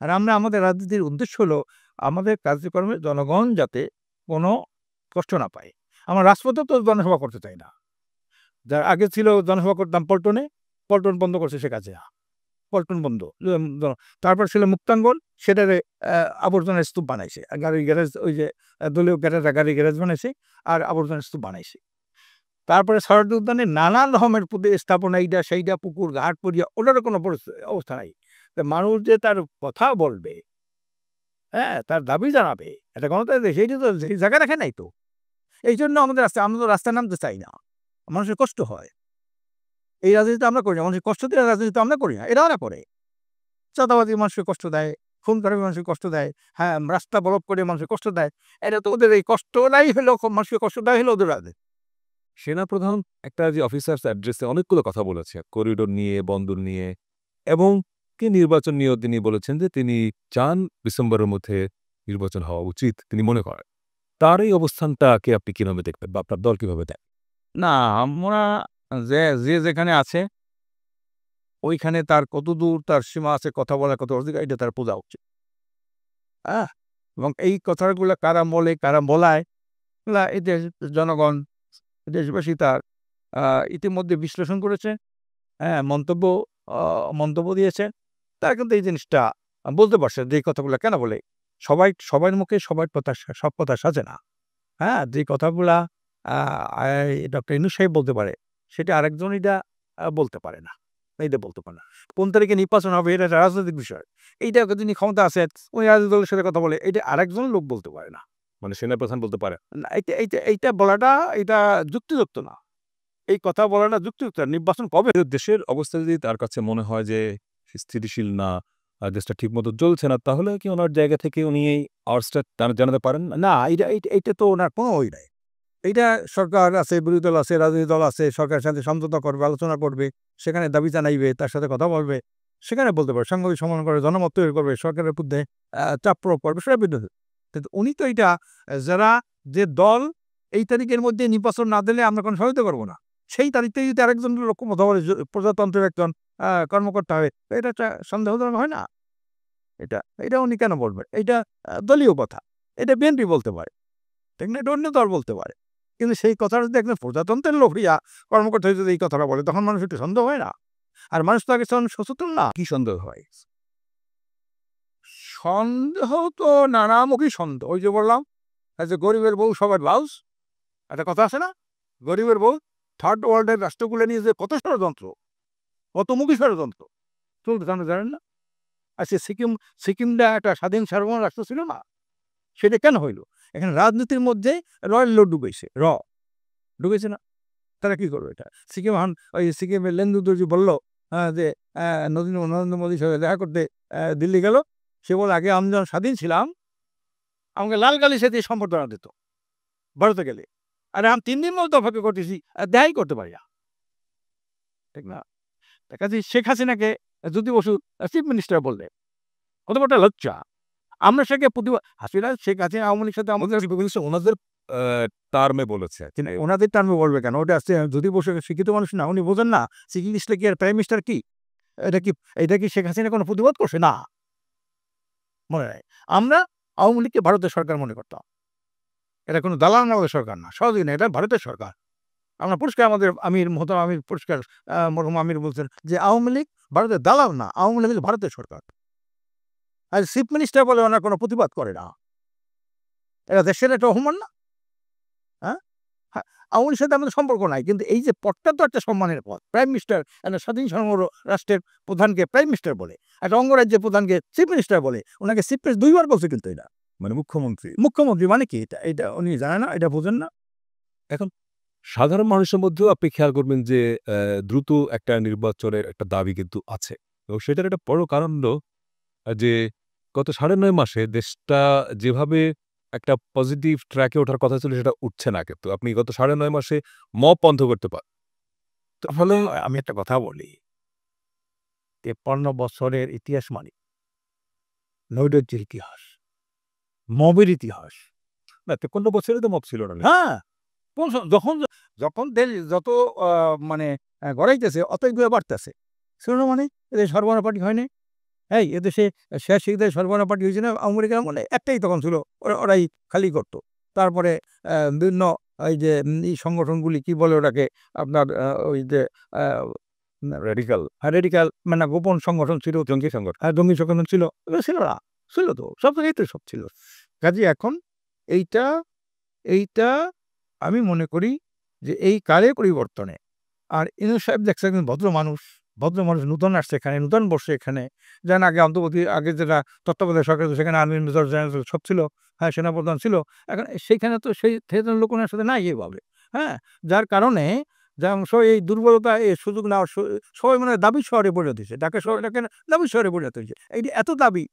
আর আমরা আমাদের রাজনীতির উদ্দেশ্য হলো আমাদের কার্যক্রমে জনগণ যাতে কোনো কষ্ট না পায়। আমরা রাজপথে তো জনসভা করতে চাই না। যার আগে ছিল জনসভা করতাম পল্টনে, পল্টন বন্ধ করছে শেখ হাসিনা, পল্টন বন্ধ। তারপর ছিল মুক্তাঙ্গন, সেটারে আবর্জনার স্তূপ বানাইছে। গাড়ির গ্যারেজ, ওই যে দলীয় গ্যারেজরা গাড়ির গ্যারেজ বানাইছে আর আবর্জনার স্তূপ বানাইছে। তারপরে সরোয়ার্দী উদ্যানে নানান রকমের স্থাপনা, এইটা সেইটা, পুকুর ঘাট পড়িয়া, ওটারও কোনো অবস্থা নাই। তা মানুষ যে তার কথা বলবে, হ্যাঁ, তার দাবি জানাবে, এটা গণতন্ত্রের দেশ, সেইটা তো সেই জায়গা রাখে নাই তো। এই জন্য আমাদের আমরা তো রাস্তায় নামতে চাই না, মানুষের কষ্ট হয়। এই রাজনীতি আমরা করি না, মানুষের কষ্ট দিয়ে রাজনীতি আমরা করি না, এরা ওরা করে। চাঁদাবাজি মানুষকে কষ্ট দেয়, খুন করে মানুষকে কষ্ট দেয়, হ্যাঁ, রাস্তা বরফ করে মানুষকে কষ্ট দেয়। এটা তো ওদের এই কষ্টটাই হলো, মানুষকে কষ্ট দেওয়া হলো ওদের রাজনীতি। সেনাপ্রধান একটা যে অফিসার্স অ্যাড্রেসে অনেকগুলো কথা বলেছে করিডোর নিয়ে, বন্দর নিয়ে এবং কি নির্বাচন নিয়েও তিনি বলেছেন যে তিনি চান ডিসেম্বরের মধ্যে নির্বাচন হওয়া উচিত তিনি মনে করেন। তার এই অবস্থানটাকে আপনি কিভাবে দেখবেন বা আপনার দল কিভাবে দেন? না, আমরা যে যে যেখানে আছে ওইখানে তার কতদূর তার সীমা আছে, কথা বলার কত অধিকার, এটা তার বোঝা উচিত। হ্যাঁ, এবং এই কথাগুলো কারা বলে কারা বলায়, এগুলা এই দেশ জনগণ, দেশবাসী তার ইতিমধ্যে বিশ্লেষণ করেছে, হ্যাঁ, মন্তব্য দিয়েছে। তারা কিন্তু এই জিনিসটা বলতে পারছে যে এই কথাগুলো কেন বলে। সবার মুখে সবার কথা, সব কথা সাজে না। হ্যাঁ, যে কথাগুলা ডক্টর ইউনূস সাহেব বলতে পারে, সেটা আরেকজন এটা বলতে পারে না, এইটা বলতে পারে না। কোন তারিখে নির্বাচন হবে এটা একটা রাজনৈতিক বিষয়। এইটা যিনি ক্ষমতা আছে ওই রাজনৈতিক দলের সাথে কথা বলে, এটা আরেকজন লোক বলতে পারে না। মানে সেনাপ্রধান বলতে পারে না, এইটা বলাটা এটা যুক্তিযুক্ত না। এই কথা বলাটা যুক্তিযুক্ত না। নির্বাচন কবে? দেশের অবস্থা যদি তার কাছে মনে হয় যে স্থিতিশীল না, দেশটা ঠিকমতো চলছে না, তাহলে কি ওনার জায়গা থেকে উনি এই আওয়াজটা জানাতে পারেন না? না, এইটা তো ওনার কোনো ওই নাই। এইটা সরকার আছে, বিরোধী দল আছে, রাজনৈতিক দল আছে, সরকারের সাথে সমঝোতা করবে, আলোচনা করবে, সেখানে দাবি জানাইবে, তার সাথে কথা বলবে, সেখানে বলতে পারে, সাংবাদিক সম্মেলন করে, জনমত তৈরি করবে, সরকারের বিরুদ্ধে চাপ প্রয়োগ করবে, সেটা বিরুদ্ধে। কিন্তু উনি তো এটা যারা যে দল এই তারিখের মধ্যে নির্বাচন না দিলে আমরা কোনো সহায়তা করবো না, সেই তারিখে যদি আরেকজন লোক কথা বলে, প্রজাতন্ত্রের একজন কর্মকর্তা হবে, এটা একটা সন্দেহজনক হয় না? এটা এটা উনি কেন বলবেন? এটা দলীয় কথা, এটা বিএনপি বলতে পারে, ঠিক না? এটা অন্য দল বলতে পারে। কিন্তু সেই কথাটা যদি একজন প্রজাতন্ত্রের লোক কর্মকর্তা যদি এই কথাটা বলে, তখন মানুষ একটু সন্দেহ হয় না? আর মানুষ তো আগে সচেতন না। কি সন্দেহ হয়? সন্দেহ তো নানামুখী সন্দেহ। ওই যে বললাম, এই যে গরিবের বউ সবার ব্লাউজ, একটা কথা আছে না? গরিবের বউ, থার্ড ওয়ার্ল্ডের রাষ্ট্রগুলো নিয়ে যে কত ষড়যন্ত্র, কতমুখী ষড়যন্ত্র চলতে জানেন না? আচ্ছা, সিকিমটা একটা স্বাধীন সার্বভৌম রাষ্ট্র ছিল না? সেটা কেন হইল? এখানে রাজনীতির মধ্যে রয়েল লো ডুবেছে, ডুবেছে না? তারা কি করবে এটা? ওই সিকিমের লেন্দু দর্জি বলল যে নরেন্দ্র মোদীর সাথে দেখা করতে দিল্লি গেল। সে বলে, আগে আমি যখন স্বাধীন ছিলাম আমাকে লাল গালির সাথে সম্বর্ধনা দিত ভারতে গেলে, আর আমি 3 দিন মতো অপেক্ষা করতেছি, দেখাই করতে পারি না, ঠিক না? কাজে শেখ হাসিনাকে জ্যোতি বসু চিফ মিনিস্টার বললে কত বড় একটা লজ্জা। আমরা সেকে প্রতিবাদ, হাসিনা শেখ হাসিনা আওয়ামী লীগের সাথে আমাদের ওনাদের টার্মে বলেছে। ওনাদের টার্মে বলবে কেন? ওটা আসছে জ্যোতি বসু শিক্ষিত মানুষ না, উনি বোঝেন না চিফ মিনিস্টার কি আর প্রাইম মিনিস্টার কি? এটা কি শেখ হাসিনা কোনো প্রতিবাদ করছে? না, মনে নাই। আমরা আওয়ামী লীগকে ভারতের সরকার মনে করতাম। এটা কোনো দালাল আমলের সরকার না, সহজেই না, এটা ভারতের সরকার। আমরা পরিষ্কার, আমাদের মোহতারাম আমির পরিষ্কার, মরহুম আমির বলছেন যে আওয়ামী লীগ ভারতের দালাল না, আওয়ামী লীগ ভারতের সরকার। আর চিফ মিনিস্টার বলে ওনার কোনো প্রতিবাদ করে না, এটা দেশের একটা অপমান না? হ্যাঁ, হ্যাঁ, আওয়ামী লীগের সাথে আমাদের সম্পর্ক নাই, কিন্তু এই যে পদটা তো একটা সম্মানের পদ, প্রাইম মিনিস্টার। একটা স্বাধীন সার্বভৌম রাষ্ট্রের প্রধানকে প্রাইম মিনিস্টার বলে, একটা অঙ্গরাজ্যের প্রধানকে চিফ মিনিস্টার বলে। ওনাকে চিফ মিনিস্টার 2 বার বলছে, কিন্তু এটা মানে মুখ্যমন্ত্রী। মুখ্যমন্ত্রী মানে কি? এটা উনি জানে না, এটা বোঝেন না। এখন সাধারণ মানুষের মধ্যেও আপনি খেয়াল করবেন যে দ্রুত একটা নির্বাচনের একটা দাবি কিন্তু আছে। তো সেটার একটা বড় কারণ হলো যে গত 9.5 মাসে দেশটা যেভাবে একটা পজিটিভ ট্র্যাকে ওঠার কথা ছিল সেটা উঠছে না কিন্তু। আপনি গত 9.5 মাসে মব বন্ধ করতে তাহলে আমি একটা কথা বলি, 53 বছরের ইতিহাস মানে নৈরাজ্যের ইতিহাস, মবের ইতিহাস। না 53 বছরে তো মব ছিল না। হ্যাঁ, যখন যখন দেশ যত মানে গড়াইতেছে অতই বাড়তেছে, ছিল না? মানে এদের সর্বনা পার্টি হয়নি, এই এদেশে শেষ শিখতে সর্বনা পার্টি হয়েছে না আমেরিকা, মানে একটাই তখন ছিল, ওরাই খালি করতো। তারপরে বিভিন্ন এই যে এই সংগঠনগুলি কি বলে ওটাকে আপনার ওই যে রেডিকাল রেডিক্যাল মানে গোপন সংগঠন ছিল, জঙ্গি সংগঠন। জঙ্গি সংগঠন ছিল, এগুলো ছিল না, ছিল তো সব জায়গায় তো সব ছিল। কাজে এখন এইটা এইটা আমি মনে করি যে এই কালে পরিবর্তনে, আর ইউনূস সাহেব দেখছে একজন ভদ্র মানুষ নূতন আসছে এখানে, নূতন বসছে এখানে, যেন আগে অন্তর্বর্তী আগে যেটা তত্ত্বাবধায়ক সরকার ছিল, সেখানে আর্মি মেজর জেনারেল সব ছিল, হ্যাঁ সেনাপ্রধান ছিল, এখন সেইখানে তো সেই ধরনের লোক ওনার সাথে নাই এভাবে, হ্যাঁ, যার কারণে যা অংশ এই দুর্বলতা এই সুযোগ নেওয়ার সবাই মানে দাবি শহরে পরিণত হয়েছে, ঢাকা শহরটাকে দাবি শহরে পরিণত হয়েছে। এই যে এত দাবি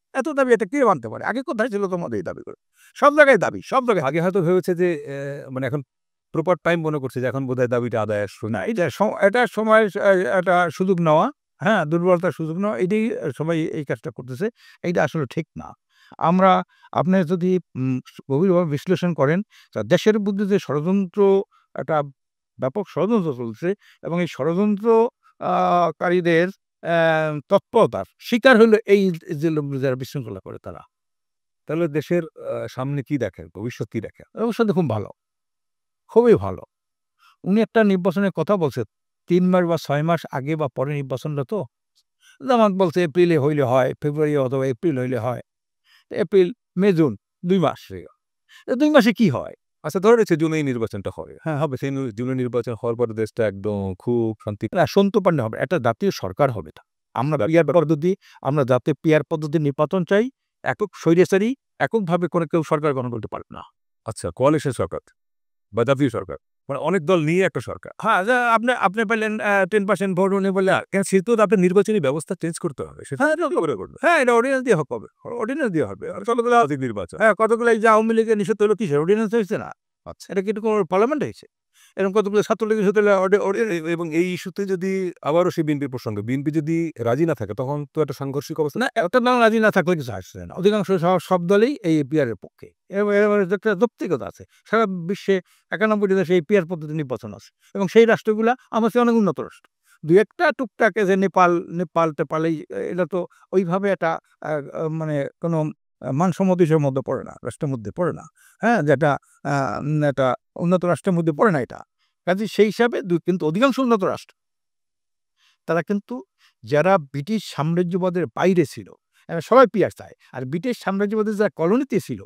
এটা কে মানতে পারে? আগে কোথায় ছিল তোমাদের এই দাবি করে? সব জায়গায় দাবি, সব জায়গায়। আগে হয়তো ভেবেছে যে মানে এখন প্রপার টাইম মনে করছে যে এখন বোধহয় দাবিটা আদায়ের না, সময়। এটা সময় একটা সুযোগ নেওয়া, হ্যাঁ, দুর্বলতার সুযোগ নেওয়া, এটাই সবাই এই কাজটা করতেছে। এইটা আসলে ঠিক না। আমরা আপনি যদি গভীরভাবে বিশ্লেষণ করেন, তা দেশের মধ্যে যে ষড়যন্ত্র, একটা ব্যাপক ষড়যন্ত্র চলছে, এবং এই ষড়যন্ত্র কারীদের তৎপরতার শিকার হলো এই যে লোকগুলো যারা বিশৃঙ্খলা করে তারা। তাহলে দেশের সামনে কি দেখেন, ভবিষ্যৎ কি দেখেন? অবশ্যই খুব ভালো, খুবই ভালো। উনি একটা নির্বাচনের কথা বলছে ৩ মাস বা ৬ মাস আগে বা পরে নির্বাচনটা তো। জামাত বলছে এপ্রিলে হইলে হয়, ফেব্রুয়ারি অথবা এপ্রিল হইলে হয়। এপ্রিল, মে, জুন ২ মাস। ২ মাসে কি হয়? আচ্ছা ধরে নিচ্ছে জুনেই নির্বাচনটা হবে। হ্যাঁ, হবে। সেই জুনে নির্বাচন হওয়ার পরে দেশটা একদম খুব শান্তি। না, সন্তর্পন্ন হবে। একটা জাতীয় সরকার হবে না। আমরা জাতীয় পিআর পদ্ধতির নির্বাচন চাই। একক স্বৈরাচারী এককভাবে কোনো কেউ সরকার গঠন করতে পারবে না। আচ্ছা, কোয়ালিশন সরকার বা জাতীয় সরকার, মানে অনেক দল নিয়ে একটা সরকার। হ্যাঁ, আপনি পেলেন 10% ভোট, উনি বললে কেন সেহেতু তো আপনার নির্বাচনী ব্যবস্থা চেঞ্জ করতে হবে। সেটা হ্যাঁ, কি করে করবে? হ্যাঁ, এটা অর্ডিন্যান্স দিয়ে হবে। অর্ডিন্যান্স দিয়ে হবে। আর কতগুলো অধিক নির্বাচন। হ্যাঁ, কতগুলো এই যে আওয়ামী লীগের নিষেধ হলো কিসের? অর্ডিন্যান্স হয়েছে না? আচ্ছা। এটা কি কোনো পার্লামেন্ট হয়েছে? এরকম কতগুলো ছাত্রলীগের নিষেধ হলে এবং এই ইস্যুতে যদি আবারও সেই বিএনপির প্রসঙ্গে বিএনপি যদি রাজি না থাকে তখন তো একটা সাংঘর্ষিক অবস্থা। না, একটা দল রাজি না থাকলে কিছু আসছে না। অধিকাংশ সব দলই এই পিআর এর পক্ষে। এর একটা যৌক্তিকতা আছে। সারা বিশ্বে ৯১টি দেশে এই পিআর পদ্ধতি নির্বাচন আছে, এবং সেই রাষ্ট্রগুলা আমার চেয়ে অনেক উন্নত রাষ্ট্র। ২-১টা টুকটাক যে নেপাল এটা তো ওইভাবে একটা মানে কোনো মানসম্মত হিসেবের মধ্যে পড়ে না, রাষ্ট্রের মধ্যে পড়ে না। হ্যাঁ? যেটা একটা উন্নত রাষ্ট্রের মধ্যে পড়ে না এটা। কাজেই সেই হিসাবে কিন্তু অধিকাংশ উন্নত রাষ্ট্র তারা কিন্তু যারা ব্রিটিশ সাম্রাজ্যবাদের বাইরে ছিল, সবাই পিয়ার চায়। আর ব্রিটিশ সাম্রাজ্যবাদের যারা কলোনিতে ছিল,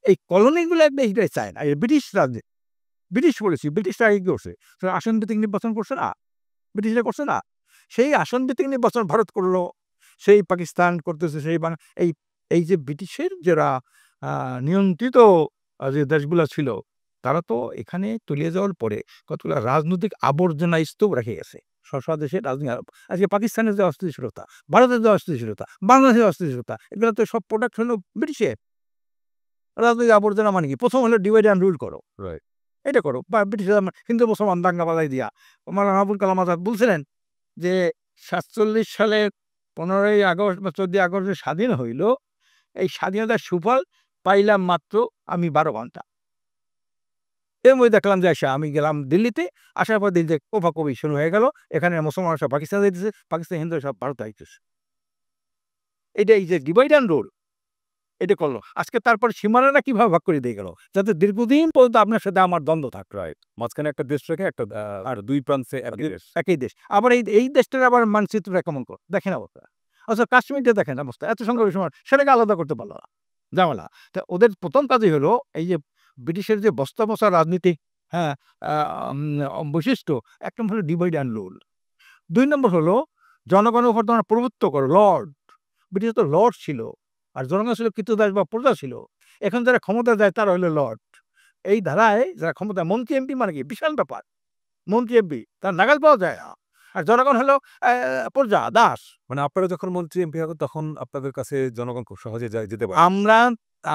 এই কলোনিগুলো একটা এইটাই চায় না। এই ব্রিটিশ করেছি, ব্রিটিশরা আগে কি করছে? আসন ভিত্তিক নির্বাচন করছে না? ব্রিটিশরা করছে না? সেই আসন ভিত্তিক নির্বাচন ভারত করলো, সেই পাকিস্তান করতেছে, সেই এই এই যে ব্রিটিশের যারা নিয়ন্ত্রিত যে দেশগুলা ছিল, তারা তো এখানে তলিয়ে যাওয়ার পরে কতগুলা রাজনৈতিক আবর্জনা স্তূপ রেখে গেছে। দেশের রাজনীতি আজকে পাকিস্তানের যে অস্থিতিশীলতা, ভারতের যে অস্থিতিশীলতা, বাংলাদেশের অস্থিতিশীলতা, এগুলো তো সব প্রোডাক্ট হলো ব্রিটিশের। রাজনৈতিক আবর্জনা মানে কি? প্রথম হলো ডিভাইড অ্যান্ড রুল করো। রাইট। এটা করো। বা ব্রিটিশরা হিন্দু মুসলমান দাঙ্গা বাঁধাই দিয়া। মাওলানা আবুল কালাম আজাদ বলছিলেন যে ৪৭ সালের ১৫ই আগস্ট বা ১৪ই আগস্ট যে স্বাধীন হইল, এই স্বাধীনতার সুফল পাইলাম মাত্র আমি ১২ ঘন্টা। এর মধ্যে দেখলাম যে আমি গেলাম দিল্লিতে, আসার পর দিল্লিতে কোপাকুপি শুরু হয়ে গেল। এখানে মুসলমানরা সব পাকিস্তান যাইতেছে, পাকিস্তান হিন্দুরা সব ভারতে আইতেছে। এটা এই যে ডিভাইড অ্যান্ড রুল, এটা করলো। আজকে তারপর সীমানাটা কিভাবে ভাগ করে দিয়ে গেল? যাতে দীর্ঘদিন পর্যন্ত আপনার সাথে আমার দ্বন্দ্ব থাকবে। রাইট। মাঝখানে একটা দেশ রেখে একটা আর ২ প্রান্তে একই দেশ। একই দেশ। আবার এই দেশটার আবার মানচিত্রটা কেমন দেখেন অবস্থা। আচ্ছা, কাশ্মীরটা দেখেন অবস্থা। এত সংখ্যক সময় সেটাকে আলাদা করতে পারল না। ঝামেলা। তা ওদের প্রথম কাজই হলো এই যে ব্রিটিশের যে বস্তা বসা রাজনীতি, হ্যাঁ, বৈশিষ্ট্য, ১ নম্বর হলো ডিভাইড অ্যান্ড রুল। ২ নম্বর হলো জনগণের উপর তোমার প্রভুত্ব করো, লর্ড। ব্রিটিশ তো লর্ড ছিল, আর জনগণ ছিল কৃতদাস বা প্রজা ছিল। এখন যারা ক্ষমতা যায় তারা হলো লর্ড। এই ধারায় যারা ক্ষমতা, মন্ত্রী এমপি মানে কি বিশাল ব্যাপার। মন্ত্রী এমপি তার নাগাল পাওয়া যায় না। আর জনগণ হলো প্রজা, দাস। মানে আপনারা যখন মন্ত্রী এমপি হবেন তখন আপনাদের কাছে জনগণ খুব সহজে যেতে পারে।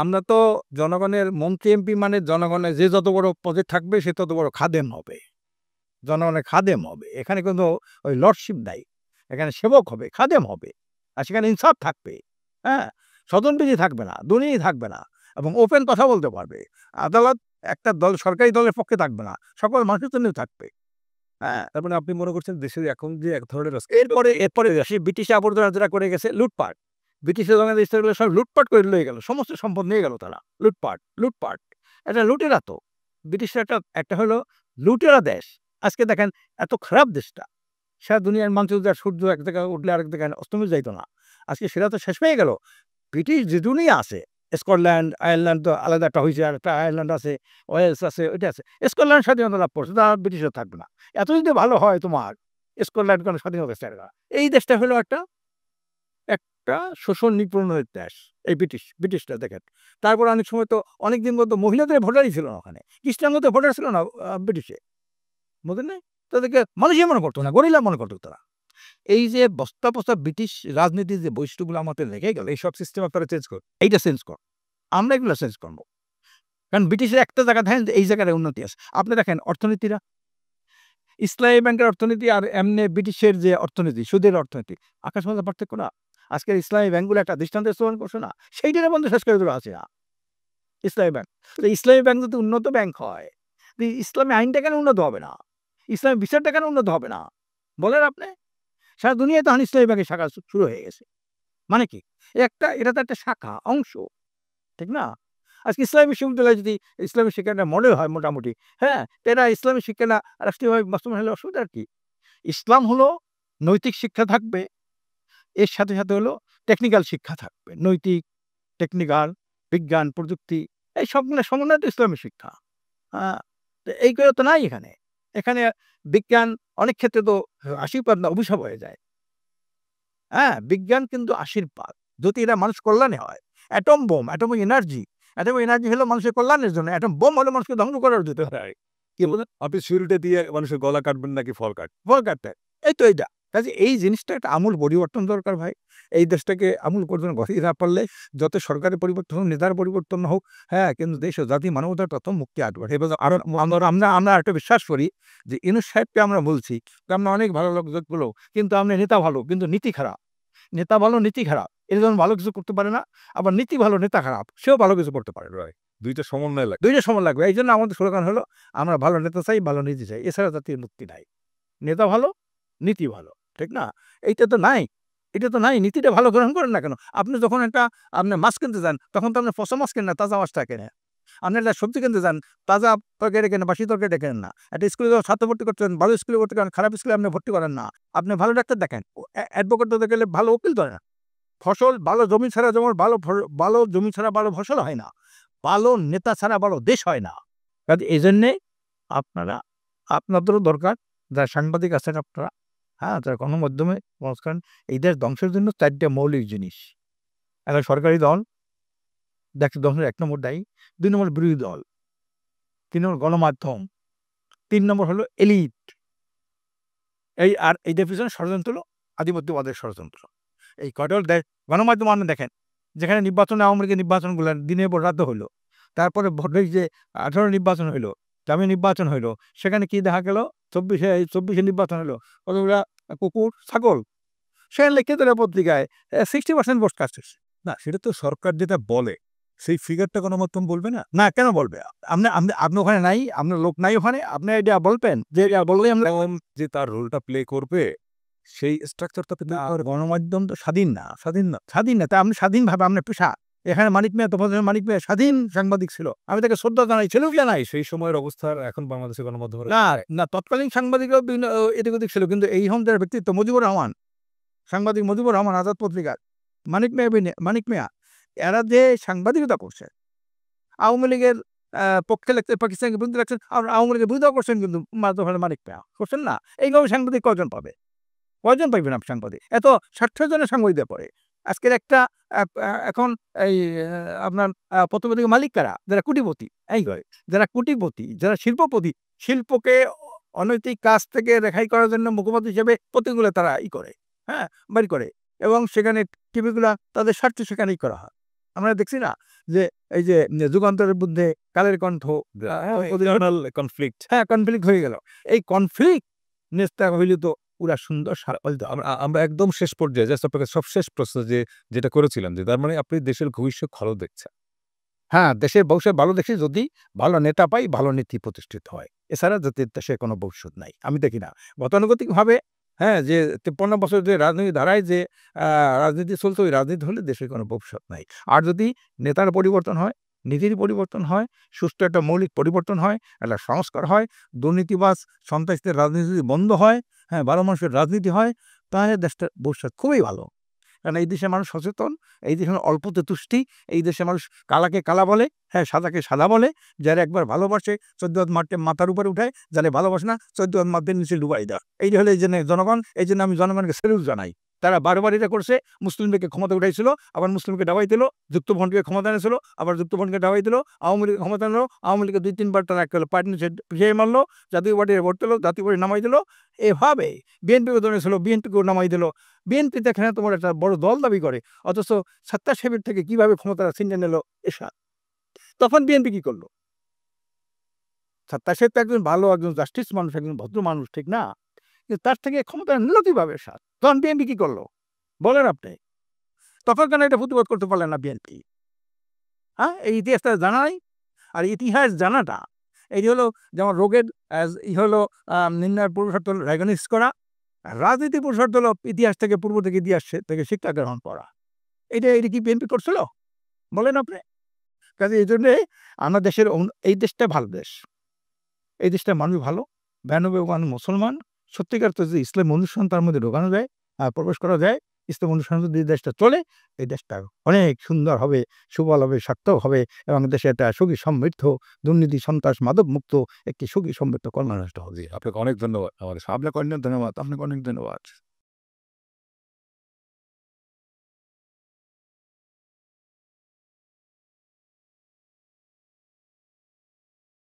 আমরা তো জনগণের মন্ত্রী এমপি মানে জনগণের যে যত বড় পদে থাকবে সে তত বড় খাদেম হবে, জনগণের খাদেম হবে। এখানে কিন্তু ওই লর্ডশিপ নাই, এখানে সেবক হবে, খাদেম হবে। আর সেখানে ইনসাফ থাকবে, হ্যাঁ, স্বজনপ্রীতি থাকবে না, দুর্নীতি থাকবে না, এবং ওপেন কথা বলতে পারবে। আদালত একটা দল সরকারি দলের পক্ষে থাকবে না, সকল মানুষের জন্যই থাকবে। হ্যাঁ, তার মানে আপনি মনে করছেন দেশের এখন যে এক ধরনের এরপরে সেই ব্রিটিশ আবর্জনা যারা করে গেছে লুটপাট। ব্রিটিশের জন্য স্টেটগুলো সব লুটপাট করে লয়ে গেল। সমস্ত সম্পদ নিয়ে গেল তারা। লুটপাট। এটা লুটেরা তো। ব্রিটিশরা একটা হলো লুটেরা দেশ। আজকে দেখেন এত খারাপ দেশটা। সারা দুনিয়ার মানচিত্রে সূর্য এক জায়গায় উঠলে আরেক জায়গায় অস্তমিত যাইত না। আজকে সেটা তো শেষ হয়ে গেল। ব্রিটিশ যে দুনিয়া আছে, স্কটল্যান্ড, আয়ারল্যান্ড তো আলাদা একটা হইছে, আরেকটা আয়ারল্যান্ড আছে, ওয়েলস আছে, ওইটা আছে। স্কটল্যান্ড স্বাধীনতা লাভ করছে, তারা ব্রিটিশরা থাকবে না। এত যদি ভালো হয় তোমার, স্কটল্যান্ড কেন স্বাধীনতা চায় না? এই দেশটা হলো একটা শোষণ নিপীড়নের দেশ। এই ব্রিটিশরা দেখেন। তারপর অনেক সময় তো অনেকদিন পর্যন্ত মহিলাদের ভোটারই ছিল না ওখানে। খ্রিস্টানদের ভোটার ছিল না ব্রিটিশে। বুঝলেন নাই? তাদেরকে মানুষই মনে করতো না, গরিলা মনে করতো তারা। এই যে বস্তা, বস্তা ব্রিটিশ রাজনীতির যে বৈশিষ্ট্যগুলো আমাদের রেখে গেল, এইসব সিস্টেম আপনারা চেঞ্জ করুন। এইটা চেঞ্জ কর। আমরা এগুলো চেঞ্জ করব। কারণ ব্রিটিশের একটা জায়গা দেখেন যে এই জায়গায় উন্নতি আছে। আপনি দেখেন অর্থনীতিরা, ইসলামী ব্যাংকের অর্থনীতি আর এমনি ব্রিটিশের যে অর্থনীতি, সুদের অর্থনীতি, আকাশ পাতাল পার্থক্য না? আজকের ইসলামী ব্যাংকগুলো একটা দৃষ্টান্ত স্থাপন করছে না? সেইটার মধ্যে শেষ করে দিল আছে না ইসলামী ব্যাংক। তো ইসলামী ব্যাংক যদি উন্নত ব্যাংক হয়, তো ইসলামী আইনটা কেন উন্নত হবে না? ইসলামী বিচারটা কেন উন্নত হবে না? বলেন আপনি? সারা দুনিয়ায় তখন ইসলামী ব্যাংকের শাখা শুরু হয়ে গেছে। মানে কি? এটা তো একটা শাখা, অংশ। ঠিক না? আজকে ইসলামী বিশ্ববিদ্যালয়ে যদি ইসলামী শিক্ষাটা মনে হয় মোটামুটি, হ্যাঁ? তো এরা ইসলামী শিক্ষাটা রাষ্ট্রীয়ভাবে বাস্তবায়ন হলে অসুবিধার কি? ইসলাম হলো নৈতিক শিক্ষা থাকবে, এর সাথে, সাথে হলো টেকনিক্যাল শিক্ষা থাকবে। নৈতিক, টেকনিক্যাল, বিজ্ঞান, প্রযুক্তি এই সবগুলো সমন্বয় তো ইসলামী শিক্ষা। হ্যাঁ? তো এইগুলো তো নাই এখানে। এখানে বিজ্ঞান অনেক ক্ষেত্রে তো আশীর্বাদ না অভিশাপ হয়ে যায়। হ্যাঁ? বিজ্ঞান কিন্তু আশীর্বাদ। যদি এটা মানুষ কল্যাণে হয়। অ্যাটম বোম, অ্যাটমিক এনার্জি হলো মানুষের কল্যাণের জন্য। অ্যাটম বোম হলো মানুষকে ধ্বংস করার জন্য। কি বলেন? আপনি ছুরিটা দিয়ে মানুষের গলা কাটবেন নাকি ফল কাটবেন? ভয় কাটতে হয়। এই তো এইটা। কাজে এই জিনিসটা একটা আমূল পরিবর্তন দরকার ভাই। এই দেশটাকে আমূল পরিবর্তন ঘটিয়ে না পারলে যত সরকারের পরিবর্তন হোক, নেতার পরিবর্তন হোক, হ্যাঁ? কিন্তু দেশ ও জাতি মানবতার তত মুক্তি আসবে। এবার আরো আমরা একটা বিশ্বাস করি যে ইউনূস সাহেবকে আমরা বলছি যে, "আমরা অনেক ভালো লোকগুলো, কিন্তু আপনার নেতা ভালো, কিন্তু নীতি খারাপ। নেতা ভালো, নীতি খারাপ। এ যেমন ভালো কিছু করতে পারে না, আবার নীতি ভালো, নেতা খারাপ। সেও ভালো কিছু করতে পারে না। রাইট। ২ টা সমন্বয় লাগে। ২ টা সমান লাগবে। এইজন্য আমাদের স্লোগান হলো, আমরা ভালো নেতা চাই, ভালো নীতি চাই। এছাড়া জাতির মুক্তি নাই। নেতা ভালো, নীতি ভালো। ঠিক না? এইটা তো নাই। এটা তো নাই। নীতিটা ভালো গ্রহণ করেন না কেন? আপনি যখন আপনি মাছ কিনতে যান, তখন তো আপনি পচা মাছ কেনেন না, তাজা মাছটা কেনেন। আপনি একটা সবজি কিনতে যান, তাজা তরকারি কেনেন, বাসি তরকারিটা কেনেন না। একটা স্কুলে যখন ছাত্র ভর্তি করতে যান, ভালো স্কুলে ভর্তি করেন, খারাপ স্কুলে আপনি ভর্তি করেন না। আপনি ভালো ডাক্তার দেখেন। অ্যাডভোকেট হতে গেলে ভালো উকিল ধরেন। ফসল ভালো জমি ছাড়া যেমন ভালো জমি ছাড়া ভালো ফসল হয় না। ভালো নেতা ছাড়া ভালো দেশ হয় না। কাজে এজন্যে আপনাদেরও দরকার, যারা সাংবাদিক আছেন আপনারা, হ্যাঁ? যারা গণমাধ্যমে কাজ করেন, এই দেশ ধ্বংসের জন্য ৪ টা মৌলিক জিনিস। একটা সরকারি দল, দেশের ধ্বংসের ১ নম্বর দায়ী। ২ নম্বর বিরোধী দল। ৩ নম্বর গণমাধ্যম। ৩ নম্বর হলো এলিট। আর এইটার পিছনে ষড়যন্ত্র হলো আধিপত্যবাদের ষড়যন্ত্র। এই কয়টা হলো গণমাধ্যম আপনি দেখেন, যেখানে নির্বাচনে আওয়ামী লীগের নির্বাচনগুলো দিনের পর রাত হইল। তারপরে ভোটের যে ১৮ নির্বাচন হইল, জাতীয় নির্বাচন হইল, সেখানে কি দেখা গেল? ২৪ নির্বাচন হইল। কতগুলা কুকুর, ছাগল। সেখানে লিখে দিল পত্রিকায় 60% ভোট কাস্ট হইছে। না, সেটা তো সরকার যেটা বলে, সেই ফিগারটা গণমাধ্যম বলবে না? না কেন বলবে? আপনি ওখানে নাই, আপনার লোক নাই ওখানে। আপনি এটা বলবেন যে এটা বললেই আমরা যেমন যে তার রোলটা প্লে করবে, সেই স্ট্রাকচার তো আপনি তৈরি করবেন। গণমাধ্যম তো স্বাধীন না। স্বাধীন না। স্বাধীন না। তা আপনি স্বাধীনভাবে আপনার পেশা। এখানে মানিক মিয়া, তফাজ্জল মানিক মিয়া স্বাধীন সাংবাদিক ছিল। আমি তাকে শ্রদ্ধা জানাই, ছিল কি নাই? সেই সময়ের অবস্থার এখন বাংলাদেশের গণমাধ্যমের না, না তৎকালীন সাংবাদিকরাও বিভিন্ন এদিক ওদিক ছিল। কিন্তু এই যার ব্যক্তিত্ব মুজিবুর রহমান, সাংবাদিক মুজিবুর রহমান আজাদ পত্রিকার, মানিক মিয়া এরা যে সাংবাদিকতা করছে, আওয়ামী লীগের পক্ষে লিখতে পাকিস্তানের বিরুদ্ধে লিখছেন, আর আওয়ামী লীগের বিরুদ্ধেও করছেন কিন্তু মানিক মিয়া। করছেন না? এইভাবে সাংবাদিক কয়জন পাবে? কয়জন পাইবেন আপনি সাংবাদিক? এত ৬০ জনের সাংবাদিকদের পড়ে। আজকের একটা এখন এই আপনার পত্র-পত্রিকার মালিক কারা? যারা কোটিপতি। এই কয়। যারা কোটিপতি, যারা শিল্পপতি, শিল্পকে অনৈতিক কাজ থেকে রেহাই করার জন্য মুখপাত্র হিসেবে পত্রিকাগুলো তারা করে, হ্যাঁ? বাইর করে। এবং সেখানে টিভিগুলা তাদের স্বার্থে সেখানেই করা হয়। আমরা দেখছি না যে এই যে যুগান্তরের মধ্যে কালের কণ্ঠ, রিজিওনাল কনফ্লিক্ট। হ্যাঁ, কনফ্লিক্ট হয়ে গেল। এই কনফ্লিক্ট নেস্তা হইলে তো পুরা সুন্দর আমরা একদম শেষ পর্যায়ে জাস্ট আপনাকে সবশেষ প্রশ্ন যেটা করেছিলাম যে তার মানে আপনি দেশের ভবিষ্যৎ ভালো দেখছেন। হ্যাঁ, দেশের ভবিষ্যৎ ভালো দেখি যদি ভালো নেতা পাই, ভালো নীতি প্রতিষ্ঠিত হয়। এছাড়া জাতির দেশের কোনো ভবিষ্যৎ নাই। আমি দেখি না। গতানুগতিকভাবে হ্যাঁ, যে ৫৩ বছর যে রাজনৈতিক ধারায় যে আ রাজনীতি চলতো, ওই রাজনীতি হলে দেশের কোনো ভবিষ্যৎ নাই। আর যদি নেতার পরিবর্তন হয়, নীতির পরিবর্তন হয়, সুষ্ঠু একটা মৌলিক পরিবর্তন হয়, একটা সংস্কার হয়, দুর্নীতিবাজ সন্ত্রাসীদের রাজনীতি যদি বন্ধ হয়, হ্যাঁ, ভালো মানুষের রাজনীতি হয়, তাহলে দেশটার ভবিষ্যৎ খুবই ভালো। কারণ এই দেশের মানুষ সচেতন, এই দেশের অল্পতে তুষ্টি, এই দেশের মানুষ কালাকে কালা বলে, হ্যাঁ, সাদাকে সাদা বলে। যারা একবার ভালোবাসে ১৪ হাত মারতে মাথার উপরে উঠায়, যারা ভালোবাসে না ১৪ হাত মারতে নিচে ডুবাই দেয়। এইটা হলো এইজন্য জনগণ, এইজন্য আমি জনগণকে স্যালুট জানাই। তারা বারবার এটা করছে, মুসলিমদেরকে ক্ষমতা উঠাইছিল, আবার মুসলিমকে ডাবাই দিল, যুক্তফ্রন্টকে ক্ষমতা এনেছিল, আবার যুক্তফ্রন্টকে ডাবাই দিল, আওয়ামী লীগকে ক্ষমতা আনলো, আওয়ামী লীগকে ২-৩ বার তারা একটা পার্টি নিচে পিষিয়ে মারলো, জাতীয় পার্টির ভোট দিল, জাতীয় পার্টি নামাই দিল। এভাবে বিএনপিকে ধরেছিল, বিএনপিকেও নামাই দিল। বিএনপি দেখে না তোমার একটা বড় দল দাবি করে, অথচ সত্তা শিবির থেকে কিভাবে ক্ষমতাটা ছিনিয়ে নিল এরশাদ। তখন বিএনপি কি করলো? সত্তা শিবির তো একজন ভালো, একজন জাস্টিস মানুষ, একজন ভদ্র মানুষ, ঠিক না? কিন্তু তার থেকে ক্ষমতা নিল কিভাবে এরশাদ? তখন বিএনপি কি করলো বলেন আপনি? তখন কেন এটা প্রতিবাদ করতে পারলেন না বিএনপি? হ্যাঁ, এই ইতিহাসটা জানা নাই। আর ইতিহাস জানাটা এটি হলো যেমন রোগের হলো নির্ণয়ের পূর্বশর্ত হলো ডায়াগনোসিস করা। আর রাজনীতির পূর্বশর্ত হলো ইতিহাস থেকে পূর্ব থেকে ইতিহাস থেকে শিক্ষা গ্রহণ করা। এটা কি বিএনপি করছিল? বলেন আপনি? কাজে এইজন্যে আমার দেশের এই দেশটা ভালো দেশ। এই দেশটার মানুষ ভালো, ৯২ মানুষ মুসলমান। সত্যিকার তো যে ইসলাম অনুসরণ তার মধ্যে ঢোকানো যায়, প্রবেশ করা যায়, ইসলাম অনুসরণ যদি এই দেশটা চলে, এই দেশটা অনেক সুন্দর হবে, সুবল হবে, সার্থক হবে এবং দেশে একটা সুখী সমৃদ্ধ, দুর্নীতি, সন্ত্রাস, মাদকমুক্ত একটি সুখী সমৃদ্ধ কল্যাণ রাষ্ট্র হবে। জি, আপনাকে অনেক ধন্যবাদ আমাদের আপনাকে অনেক ধন্যবাদ। আপনাকে অনেক ধন্যবাদ।